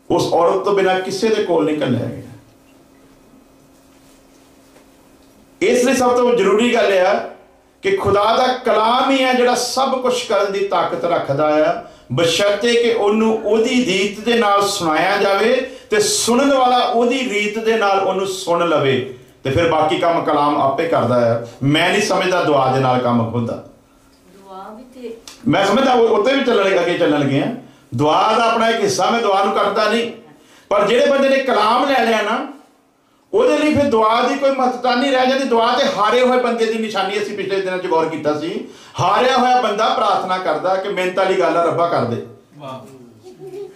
Speaker 1: ਉਸ ਔਰਤ ਤੋਂ ਬਿਨਾਂ ਕਿਸੇ ਦੇ ਕੋਲ ਨਹੀਂ ਘੱਲਿਆ ਗਿਆ। ਇਸ ਲਈ ਸਭ ਤੋਂ ਜ਼ਰੂਰੀ ਗੱਲ ਹੈ ਕਿ ਖੁਦਾ ਦਾ ਕਲਾਮ ਹੀ ਹੈ ਜਿਹੜਾ ਸਭ ਕੁਝ ਕਰਨ ਦੀ ਤਾਕਤ ਰੱਖਦਾ ਆ, ਬਸ਼ਰਤੇ ਕਿ ਉਹਨੂੰ ਉਹਦੀ ਰੀਤ ਦੇ ਨਾਲ ਸੁਣਾਇਆ ਜਾਵੇ ਤੇ ਸੁਣਨ ਵਾਲਾ ਉਹਦੀ ਰੀਤ ਦੇ ਨਾਲ ਉਹਨੂੰ ਸੁਣ ਲਵੇ, ਤੇ ਫਿਰ ਬਾਕੀ ਕੰਮ ਕਲਾਮ ਆਪੇ ਕਰਦਾ ਹੈ। ਮੈਂ ਨਹੀਂ ਸਮਝਦਾ ਦੁਆ ਦੇ ਨਾਲ ਕੰਮ ਹੁੰਦਾ।
Speaker 5: ਦੁਆ ਵੀ ਤੇ
Speaker 1: ਮੈਂ ਸਮਝਦਾ ਉੱਤੇ ਵੀ ਅੱਗੇ ਚੱਲਣ ਲੱਗੇ ਆ। ਦੁਆ ਦਾ ਆਪਣਾ ਇੱਕ ਹਿੱਸਾ, ਮੈਂ ਦੁਆ ਨੂੰ ਕਰਦਾ ਨਹੀਂ, ਪਰ ਜਿਹੜੇ ਬੰਦੇ ਨੇ ਕਲਾਮ ਲੈ ਲਿਆ ਨਾ, ਉਹਦੇ ਲਈ ਫਿਰ ਦੁਆ ਦੀ ਕੋਈ ਮਹੱਤਤਾ ਨਹੀਂ ਰਹਿ ਜਾਂਦੀ। ਦੁਆ ਤੇ ਹਾਰੇ ਹੋਏ ਬੰਦੇ ਦੀ ਨਿਸ਼ਾਨੀ, ਅਸੀਂ ਪਿਛਲੇ ਦਿਨਾਂ 'ਚ ਗੌਰ ਕੀਤਾ ਸੀ। ਹਾਰਿਆ ਹੋਇਆ ਬੰਦਾ ਪ੍ਰਾਰਥਨਾ ਕਰਦਾ ਕਿ ਮਿਹਨਤ ਵਾਲੀ ਗੱਲ ਆ, ਰੱਬਾ ਕਰ ਦੇ।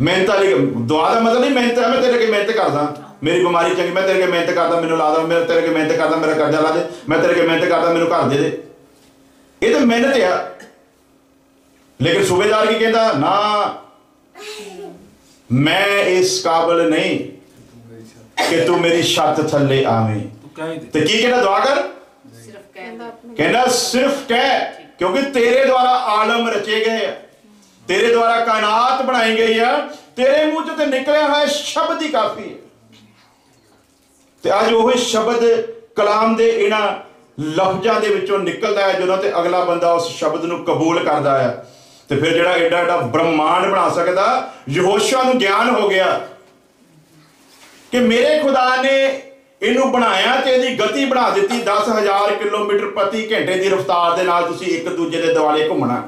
Speaker 1: ਮਿਹਨਤ ਵਾਲੀ ਦੁਆ ਦਾ ਮਤਲਬ ਨਹੀਂ ਮਿਹਨਤ ਹੈ, ਮੈਂ ਤੇਰੇ ਅੱਗੇ ਮਿਹਨਤ ਕਰਦਾ, ਮੇਰੀ ਬਿਮਾਰੀ ਚੰਗੀ, ਮੈਂ ਤੇਰੇ ਅੱਗੇ ਮਿਹਨਤ ਕਰਦਾ, ਮੈਨੂੰ ਲਾ ਦੇ, ਮੈਂ ਤੇਰੇ ਅੱਗੇ ਮਿਹਨਤ ਕਰਦਾ, ਮੇਰਾ ਕਰਜ਼ਾ ਲਾ ਦੇ, ਮੈਂ ਤੇਰੇ ਅੱਗੇ ਮਿਹਨਤ ਕਰਦਾ, ਮੈਨੂੰ ਘਰ ਦੇ ਦੇ। ਇਹ ਤਾਂ ਮਿਹਨਤ ਆ। ਲੇਕਿਨ ਸੂਬੇਦਾਰ ਕੀ ਕਹਿੰਦਾ, ਨਾ ਮੈਂ ਇਸ ਕਾਬਲ ਨਹੀਂ ਕਿ ਤੂੰ ਮੇਰੀ ਛੱਤ ਥੱਲੇ ਆਵੇਂ। ਤੇ ਕੀ ਕਹਿੰਦਾ, ਦੁਆ ਕਰ, ਕਹਿੰਦਾ ਸਿਰਫ ਕਹਿ, ਕਿਉਂਕਿ ਤੇਰੇ ਦੁਆਰਾ ਆਲਮ ਰਚੇ ਗਏ ਆ, ਤੇਰੇ ਦੁਆਰਾ ਕਾਇਨਾਤ ਬਣਾਈ ਗਈ ਆ, ਤੇਰੇ ਮੂੰਹ ਚੋਂ ਤੇ ਨਿਕਲਿਆ ਹੋਇਆ ਸ਼ਬਦ ਹੀ ਕਾਫੀ ਹੈ। ਤੇ ਅੱਜ ਉਹ ਸ਼ਬਦ ਕਲਾਮ ਦੇ ਇਹਨਾਂ ਲਫ਼ਜ਼ਾਂ ਦੇ ਵਿੱਚੋਂ ਨਿਕਲਦਾ ਹੈ, ਜਦੋਂ ਤੇ ਅਗਲਾ ਬੰਦਾ ਉਸ ਸ਼ਬਦ ਨੂੰ ਕਬੂਲ ਕਰਦਾ ਹੈ, ਤੇ ਫਿਰ ਜਿਹੜਾ ਏਡਾ ਏਡਾ ਬ੍ਰਹਮਾਂਡ ਬਣਾ ਸਕਦਾ। ਯਹੋਸ਼ੂਆ ਨੂੰ ਗਿਆਨ ਹੋ ਗਿਆ ਕਿ ਮੇਰੇ ਖੁਦਾ ਨੇ ਇਹਨੂੰ ਬਣਾਇਆ ਤੇ ਇਹਦੀ ਗਤੀ ਬਣਾ ਦਿੱਤੀ, 10,000 ਕਿਲੋਮੀਟਰ ਪ੍ਰਤੀ ਘੰਟੇ ਦੀ ਰਫ਼ਤਾਰ ਦੇ ਨਾਲ ਤੁਸੀਂ ਇੱਕ ਦੂਜੇ ਦੇ ਦੁਆਲੇ ਘੁੰਮਣਾ।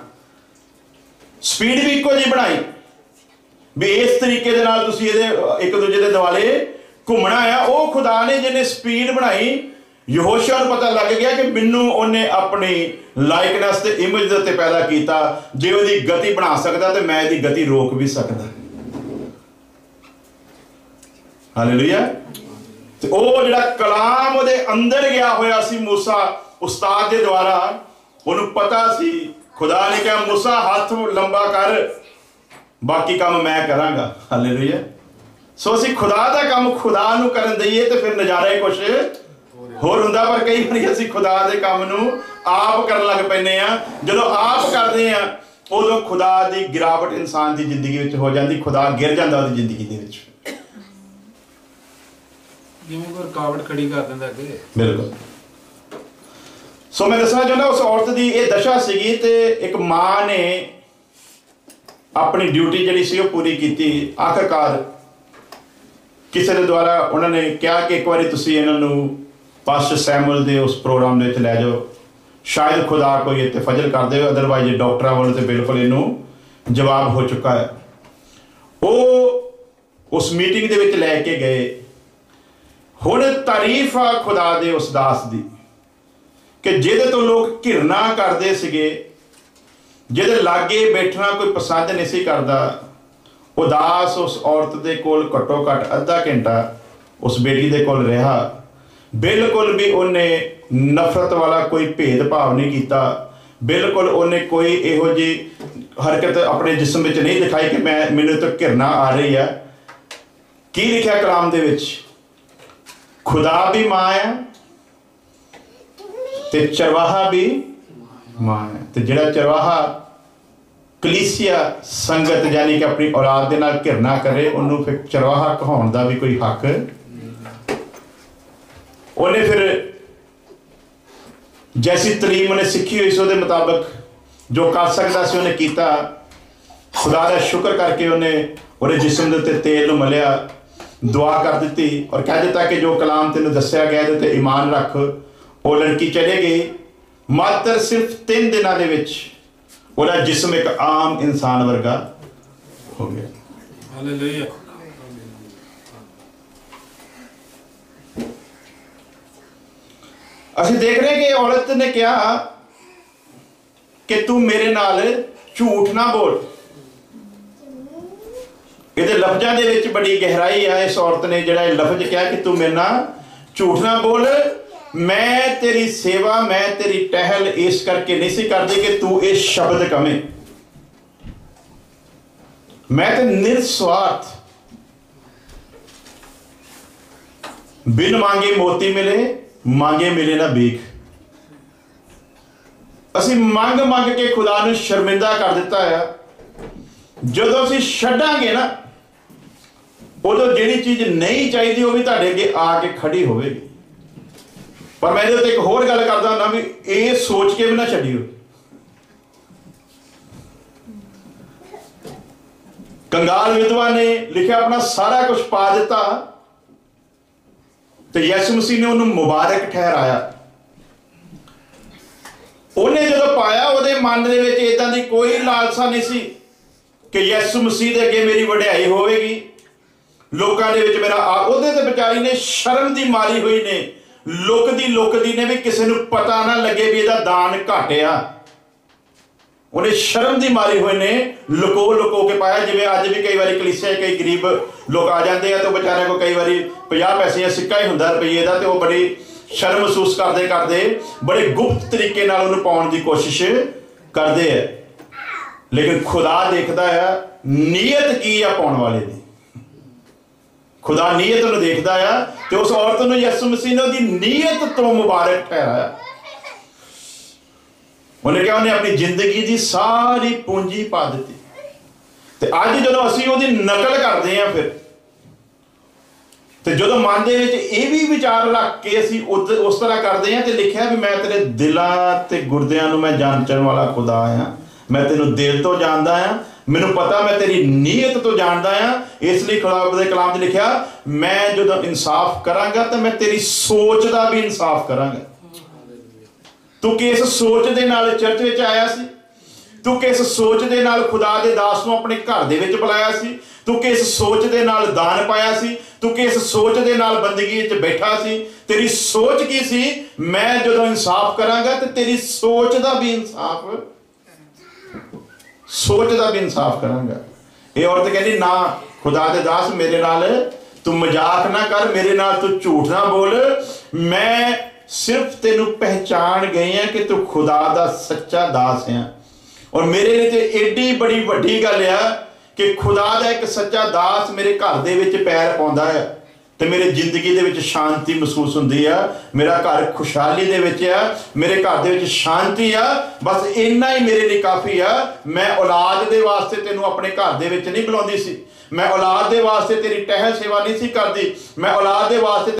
Speaker 1: ਸਪੀਡ ਵੀ ਇੱਕੋ ਜਿਹੀ ਬਣਾਈ ਵੀ ਇਸ ਤਰੀਕੇ ਦੇ ਨਾਲ ਤੁਸੀਂ ਇਹਦੇ ਇੱਕ ਦੂਜੇ ਦੇ ਦੁਆਲੇ ਘੁੰਮਣਾ ਆ। ਉਹ ਖੁਦਾ ਨੇ ਜਿਹਨੇ ਸਪੀਡ ਬਣਾਈ, ਯਹੋਸ਼ੂਆ ਨੂੰ ਪਤਾ ਲੱਗ ਗਿਆ ਕਿ ਮੈਨੂੰ ਉਹਨੇ ਆਪਣੀ ਲਾਈਕਨੈਸ ਤੇ ਇਮੇਜ ਦੇ ਉੱਤੇ ਪੈਦਾ ਕੀਤਾ, ਜੇ ਉਹਦੀ ਗਤੀ ਬਣਾ ਸਕਦਾ ਤੇ ਮੈਂ ਇਹਦੀ ਗਤੀ ਰੋਕ ਵੀ ਸਕਦਾ। ਹਾਲੇਲੂਇਆ। ਤੇ ਉਹ ਜਿਹੜਾ ਕਲਾਮ ਉਹਦੇ ਅੰਦਰ ਗਿਆ ਹੋਇਆ ਸੀ, ਮੂਸਾ ਉਸਤਾਦ ਦੇ ਦੁਆਰਾ, ਉਹਨੂੰ ਪਤਾ ਸੀ, ਖੁਦਾ ਨੇ ਕਿਹਾ ਮੂਸਾ ਹੱਥ ਲੰਬਾ ਕਰ, ਬਾਕੀ ਕੰਮ ਮੈਂ ਕਰਾਂਗਾ। ਹਾਲੇਲੂਇਆ। ਸੋ ਅਸੀਂ ਖੁਦਾ ਦਾ ਕੰਮ ਖੁਦਾ ਨੂੰ ਕਰਨ ਦਈਏ ਤੇ ਫਿਰ ਨਜ਼ਾਰਾ ਹੀ ਕੁਛ ਹੋਰ ਹੁੰਦਾ। ਪਰ ਕਈ ਵਾਰੀ ਅਸੀਂ ਖੁਦਾ ਦੇ ਕੰਮ ਨੂੰ ਆਪ ਕਰਨ ਲੱਗ ਪੈਂਦੇ ਆ। ਜਦੋਂ ਆਪ ਕਰਦੇ ਆ ਉਦੋਂ ਖੁਦਾ ਦੀ ਗਿਰਾਵਟ ਇਨਸਾਨ ਦੀ ਜ਼ਿੰਦਗੀ ਵਿੱਚ ਹੋ ਜਾਂਦੀ, ਖੁਦਾ ਗਿਰ ਜਾਂਦਾ ਉਹਦੀ ਜ਼ਿੰਦਗੀ ਦੇ ਵਿੱਚ,
Speaker 6: ਜਿਵੇਂ ਕੋਈ ਰੁਕਾਵਟ ਖੜੀ ਕਰ ਦਿੰਦਾ ਅੱਗੇ।
Speaker 1: ਬਿਲਕੁਲ। ਸੋ ਮੈਂ ਦੱਸਣਾ ਚਾਹੁੰਦਾ ਉਸ ਔਰਤ ਦੀ ਇਹ ਦਸ਼ਾ ਸੀਗੀ, ਤੇ ਇੱਕ ਮਾਂ ਨੇ ਆਪਣੀ ਡਿਊਟੀ ਜਿਹੜੀ ਸੀ ਉਹ ਪੂਰੀ ਕੀਤੀ। ਆਖਰਕਾਰ ਕਿਸੇ ਦੇ ਦੁਆਰਾ ਉਹਨਾਂ ਨੇ ਕਿਹਾ ਕਿ ਇੱਕ ਵਾਰੀ ਤੁਸੀਂ ਇਹਨਾਂ ਨੂੰ ਪਾਸਟਰ ਸੈਮੂਅਲ ਦੇ ਉਸ ਪ੍ਰੋਗਰਾਮ ਦੇ ਵਿੱਚ ਲੈ ਜਾਓ, ਸ਼ਾਇਦ ਖੁਦਾ ਕੋਈ ਇੱਥੇ ਫਜ਼ਲ ਕਰ ਦੇਵੇ, ਅਦਰਵਾਈਜ਼ ਡਾਕਟਰਾਂ ਵੱਲੋਂ ਤੇ ਬਿਲਕੁਲ ਇਹਨੂੰ ਜਵਾਬ ਹੋ ਚੁੱਕਾ ਹੈ। ਉਹ ਉਸ ਮੀਟਿੰਗ ਦੇ ਵਿੱਚ ਲੈ ਕੇ ਗਏ। ਹੁਣ ਤਾਰੀਫ ਆ ਖੁਦਾ ਦੇ ਉਸ ਦਾਸ ਦੀ ਕਿ ਜਿਹਦੇ ਤੋਂ ਲੋਕ ਘਿਰਨਾ ਕਰਦੇ ਸੀਗੇ, ਜਿਹਦੇ ਲਾਗੇ ਬੈਠਣਾ ਕੋਈ ਪਸੰਦ ਨਹੀਂ ਸੀ ਕਰਦਾ, ਉਦਾਸ ਉਸ ਔਰਤ ਦੇ ਕੋਲ ਘੱਟੋ ਘੱਟ ਅੱਧਾ ਘੰਟਾ ਉਸ ਬੇਟੀ ਦੇ ਕੋਲ ਰਿਹਾ। ਬਿਲਕੁਲ ਵੀ ਉਹਨੇ ਨਫ਼ਰਤ ਵਾਲਾ ਕੋਈ ਭੇਦਭਾਵ ਨਹੀਂ ਕੀਤਾ, ਬਿਲਕੁਲ ਉਹਨੇ ਕੋਈ ਇਹੋ ਜਿਹੀ ਹਰਕਤ ਆਪਣੇ ਜਿਸਮ ਵਿੱਚ ਨਹੀਂ ਦਿਖਾਈ ਕਿ ਮੈਨੂੰ ਤਾਂ ਘਿਰਨਾ ਆ ਰਹੀ ਹੈ। ਕੀ ਲਿਖਿਆ ਕਲਾਮ ਦੇ ਵਿੱਚ, ਖੁਦਾ ਵੀ ਮਾਂ ਹੈ ਤੇ ਚਰਵਾਹਾ ਵੀ ਮਾਂ ਹੈ। ਤੇ ਜਿਹੜਾ ਚਰਵਾਹਾ ਕਲੀਸਿਆ ਸੰਗਤ ਯਾਨੀ ਕਿ ਆਪਣੀ ਔਲਾਦ ਦੇ ਨਾਲ ਘਿਰਨਾ ਕਰੇ, ਉਹਨੂੰ ਫਿਰ ਚਰਵਾਹਾ ਕਹਾਉਣ ਦਾ ਵੀ ਕੋਈ ਹੱਕ। ਉਹਨੇ ਫਿਰ ਜੈਸੀ ਤਲੀਮ ਉਹਨੇ ਸਿੱਖੀ ਹੋਈ ਸੀ ਉਹਦੇ ਮੁਤਾਬਕ ਜੋ ਕਰ ਸਕਦਾ ਸੀ ਉਹਨੇ ਕੀਤਾ। ਖੁਦਾ ਦਾ ਸ਼ੁਕਰ ਕਰਕੇ ਉਹਨੇ ਉਹਦੇ ਜਿਸਮ ਦੇ ਉੱਤੇ ਤੇਲ ਨੂੰ ਮਲਿਆ, ਦੁਆ ਕਰ ਦਿੱਤੀ ਔਰ ਕਹਿ ਦਿੱਤਾ ਕਿ ਜੋ ਕਲਾਮ ਤੈਨੂੰ ਦੱਸਿਆ ਗਿਆ ਇਹਦੇ ਉੱਤੇ ਈਮਾਨ ਰੱਖ। ਉਹ ਲੜਕੀ ਚਲੇ ਗਈ। ਮਾਤਰ ਸਿਰਫ 3 ਦਿਨਾਂ ਦੇ ਵਿੱਚ ਉਹਦਾ ਜਿਸਮ ਇੱਕ ਆਮ ਇਨਸਾਨ ਵਰਗਾ ਹੋ ਗਿਆ।
Speaker 6: ਹਾਲੇਲੂਇਆ।
Speaker 1: ਅਸੀਂ ਦੇਖ ਰਹੇ ਕਿ ਔਰਤ ਨੇ ਕਿਹਾ ਕਿ ਤੂੰ ਮੇਰੇ ਨਾਲ ਝੂਠ ਨਾ ਬੋਲ। ਇਹਦੇ ਲਫ਼ਜ਼ਾਂ ਦੇ ਵਿੱਚ ਬੜੀ ਗਹਿਰਾਈ ਆ। ਇਸ ਔਰਤ ਨੇ ਜਿਹੜਾ ਇਹ ਲਫ਼ਜ਼ ਕਿਹਾ ਕਿ ਤੂੰ ਮੇਰੇ ਨਾਲ ਝੂਠ ਨਾ ਬੋਲ, ਮੈਂ ਤੇਰੀ ਸੇਵਾ, ਮੈਂ ਤੇਰੀ ਟਹਿਲ ਇਸ ਕਰਕੇ ਨਹੀਂ ਸੀ ਕਰਦੀ ਕਿ ਤੂੰ ਇਹ ਸ਼ਬਦ ਕਵੇਂ। ਮੈਂ ਤੇ ਨਿਰਸਵਾਰਥ, ਬਿਨ ਮੰਗੇ ਮੋਤੀ ਮਿਲੇ, ਮੰਗੇ ਮਿਲੇ ਨਾ ਭੀਖ। ਅਸੀਂ ਮੰਗ ਮੰਗ ਕੇ ਖੁਦਾ ਨੂੰ ਸ਼ਰਮਿੰਦਾ ਕਰ ਦਿੱਤਾ ਆ। ਜਦੋਂ ਅਸੀਂ ਛੱਡਾਂਗੇ ਨਾ, ਉਦੋਂ ਜਿਹੜੀ ਚੀਜ਼ ਨਹੀਂ ਚਾਹੀਦੀ ਉਹ ਵੀ ਤੁਹਾਡੇ ਅੱਗੇ ਆ ਕੇ ਖੜੀ ਹੋਵੇਗੀ। ਪਰ ਮੈਂ ਇਹਦੇ ਉੱਤੇ ਇੱਕ ਹੋਰ ਗੱਲ ਕਰਦਾ ਹੁੰਦਾ ਵੀ ਇਹ ਸੋਚ ਕੇ ਵੀ ਨਾ ਛੱਡਿਓ। ਕੰਗਾਲ ਵਿਧਵਾ ਨੇ ਲਿਖਿਆ ਆਪਣਾ ਸਾਰਾ ਕੁਝ ਪਾ ਦਿੱਤਾ ਤੇ ਯਿਸੂ ਮਸੀਹ ਨੇ ਉਹਨੂੰ ਮੁਬਾਰਕ ਠਹਿਰਾਇਆ। ਉਹਨੇ ਜਦੋਂ ਪਾਇਆ, ਉਹਦੇ ਮਨ ਦੇ ਵਿੱਚ ਇਦਾਂ ਦੀ ਕੋਈ ਲਾਲਸਾ ਨਹੀਂ ਸੀ ਕਿ ਯਿਸੂ ਮਸੀਹ ਦੇ ਅੱਗੇ ਮੇਰੀ ਵਡਿਆਈ ਹੋਵੇਗੀ, ਲੋਕਾਂ ਦੇ ਵਿੱਚ ਮੇਰਾ ਉਹਦੇ ਤੇ ਵਿਚਾਰੀ ਨੇ ਸ਼ਰਮ ਦੀ ਮਾਰੀ ਹੋਈ ਨੇ, ਲੁਕਦੀ ਨੇ ਵੀ ਕਿਸੇ ਨੂੰ ਪਤਾ ਨਾ ਲੱਗੇ ਵੀ ਇਹਦਾ ਦਾਨ ਘਟਿਆ। ਉਹਨੇ ਸ਼ਰਮ ਦੀ ਮਾਰੀ ਹੋਈ ਨੇ ਲੁਕੋ ਕੇ ਪਾਇਆ। ਜਿਵੇਂ ਅੱਜ ਵੀ ਕਈ ਵਾਰੀ ਕਲੀਸਿਆ ਕਈ ਗਰੀਬ ਲੋਕ ਆ ਜਾਂਦੇ ਆ ਤੇ ਵਿਚਾਰਿਆਂ ਕੋਲ ਕਈ ਵਾਰੀ 50 ਪੈਸੇ ਦਾ ਸਿੱਕਾ ਹੀ ਹੁੰਦਾ ਰੁਪਈਏ ਦਾ, ਤੇ ਉਹ ਬੜੀ ਸ਼ਰਮ ਮਹਿਸੂਸ ਕਰਦੇ ਬੜੇ ਗੁਪਤ ਤਰੀਕੇ ਨਾਲ ਉਹਨੂੰ ਪਾਉਣ ਦੀ ਕੋਸ਼ਿਸ਼ ਕਰਦੇ ਆ। ਲੇਕਿਨ ਖੁਦਾ ਦੇਖਦਾ ਆ ਨੀਅਤ ਕੀ ਆ ਪਾਉਣ ਵਾਲੇ ਦੀ। ਖੁਦਾ ਨੀਅਤ ਨੂੰ ਦੇਖਦਾ ਆ ਤੇ ਉਸ ਔਰਤ ਨੂੰ ਯਿਸੂ ਮਸੀਹ ਨੇ ਉਹਦੀ ਨੀਅਤ ਤੋਂ ਮੁਬਾਰਕ ਠਹਿਰਾਇਆ। ਉਹਨੇ ਕਿਹਾ ਉਹਨੇ ਆਪਣੀ ਜ਼ਿੰਦਗੀ ਦੀ ਸਾਰੀ ਪੂੰਜੀ ਪਾ ਦਿੱਤੀ। ਤੇ ਅੱਜ ਜਦੋਂ ਅਸੀਂ ਉਹਦੀ ਨਕਲ ਕਰਦੇ ਆ ਫਿਰ, ਤੇ ਜਦੋਂ ਮਨ ਦੇ ਵਿੱਚ ਇਹ ਵੀ ਵਿਚਾਰ ਰੱਖ ਕੇ ਅਸੀਂ ਉਸ ਤਰ੍ਹਾਂ ਕਰਦੇ ਆ ਤੇ ਲਿਖਿਆ ਵੀ ਮੈਂ ਤੇਰੇ ਦਿਲਾਂ ਤੇ ਗੁਰਦਿਆਂ ਨੂੰ ਮੈਂ ਜਾਂਚਣ ਵਾਲਾ ਖੁਦਾ ਆ, ਮੈਂ ਤੈਨੂੰ ਦਿਲ ਤੋਂ ਜਾਣਦਾ ਆ, ਮੈਨੂੰ ਪਤਾ ਮੈਂ ਤੇਰੀ ਨੀਅਤ ਤੋਂ ਜਾਣਦਾ ਆ। ਇਸ ਲਈ ਖੁਦਾ ਦੇ ਕਲਾਮ 'ਚ ਲਿਖਿਆ ਮੈਂ ਜਦੋਂ ਇਨਸਾਫ ਕਰਾਂਗਾ ਤਾਂ ਮੈਂ ਤੇਰੀ ਸੋਚ ਦਾ ਵੀ ਇਨਸਾਫ ਕਰਾਂਗਾ। ਤੂੰ ਕਿਸ ਸੋਚ ਦੇ ਨਾਲ ਚਰਚ ਵਿੱਚ ਆਇਆ ਸੀ? ਤੂੰ ਕਿਸ ਸੋਚ ਦੇ ਨਾਲ ਖੁਦਾ ਦੇ ਦਾਸ ਨੂੰ ਆਪਣੇ ਘਰ ਦੇ ਵਿੱਚ ਬੁਲਾਇਆ ਸੀ? ਤੂੰ ਕਿਸ ਸੋਚ ਦੇ ਨਾਲ ਦਾਨ ਪਾਇਆ ਸੀ? ਤੂੰ ਕਿਸ ਸੋਚ ਦੇ ਨਾਲ ਬੰਦਗੀ ਵਿੱਚ ਬੈਠਾ ਸੀ? ਤੇਰੀ ਸੋਚ ਕੀ ਸੀ? ਮੈਂ ਜਦੋਂ ਇਨਸਾਫ ਕਰਾਂਗਾ ਤੇ ਤੇਰੀ ਸੋਚ ਦਾ ਵੀ ਇਨਸਾਫ ਕਰਾਂਗਾ। ਇਹ ਔਰਤ ਕਹਿੰਦੀ ਨਾ ਖੁਦਾ ਦੇ ਦਾਸ, ਮੇਰੇ ਨਾਲ ਤੂੰ ਮਜ਼ਾਕ ਨਾ ਕਰ, ਮੇਰੇ ਨਾਲ ਤੂੰ ਝੂਠ ਨਾ ਬੋਲ। ਮੈਂ ਸਿਰਫ ਤੈਨੂੰ ਪਹਿਚਾਣ ਗਈ ਆ ਕਿ ਤੂੰ ਖੁਦਾ ਦਾ ਸੱਚਾ ਦਾਸ ਆ। ਔਰ ਮੇਰੇ ਲਈ ਤੇ ਏਡੀ ਬੜੀ ਵੱਡੀ ਗੱਲ ਆ ਕਿ ਖੁਦਾ ਦਾ ਇੱਕ ਸੱਚਾ ਦਾਸ ਮੇਰੇ ਘਰ ਦੇ ਵਿੱਚ ਪੈਰ ਪਾਉਂਦਾ ਹੈ ਤੇ ਮੇਰੇ ਜ਼ਿੰਦਗੀ ਦੇ ਵਿੱਚ ਸ਼ਾਂਤੀ ਮਹਿਸੂਸ ਹੁੰਦੀ ਆ। ਮੇਰਾ ਘਰ ਖੁਸ਼ਹਾਲੀ ਦੇ ਵਿੱਚ ਆ, ਮੇਰੇ ਘਰ ਦੇ ਵਿੱਚ ਸ਼ਾਂਤੀ ਆ। ਬਸ ਇੰਨਾ ਹੀ ਮੇਰੇ ਲਈ ਕਾਫੀ ਆ। ਮੈਂ ਔਲਾਦ ਦੇ ਵਾਸਤੇ ਤੈਨੂੰ ਆਪਣੇ ਘਰ ਦੇ ਵਿੱਚ ਨਹੀਂ ਬੁਲਾਉਂਦੀ ਸੀ, ਮੈਂ ਔਲਾਦ ਦੇ ਵਾਸਤੇ ਤੇਰੀ ਟਹਿਲ ਸੇਵਾ ਨਹੀਂ ਸੀ ਕਰਦੀ, ਮੈਂ ਔਲਾਦ ਦੇ ਵਾਸਤੇ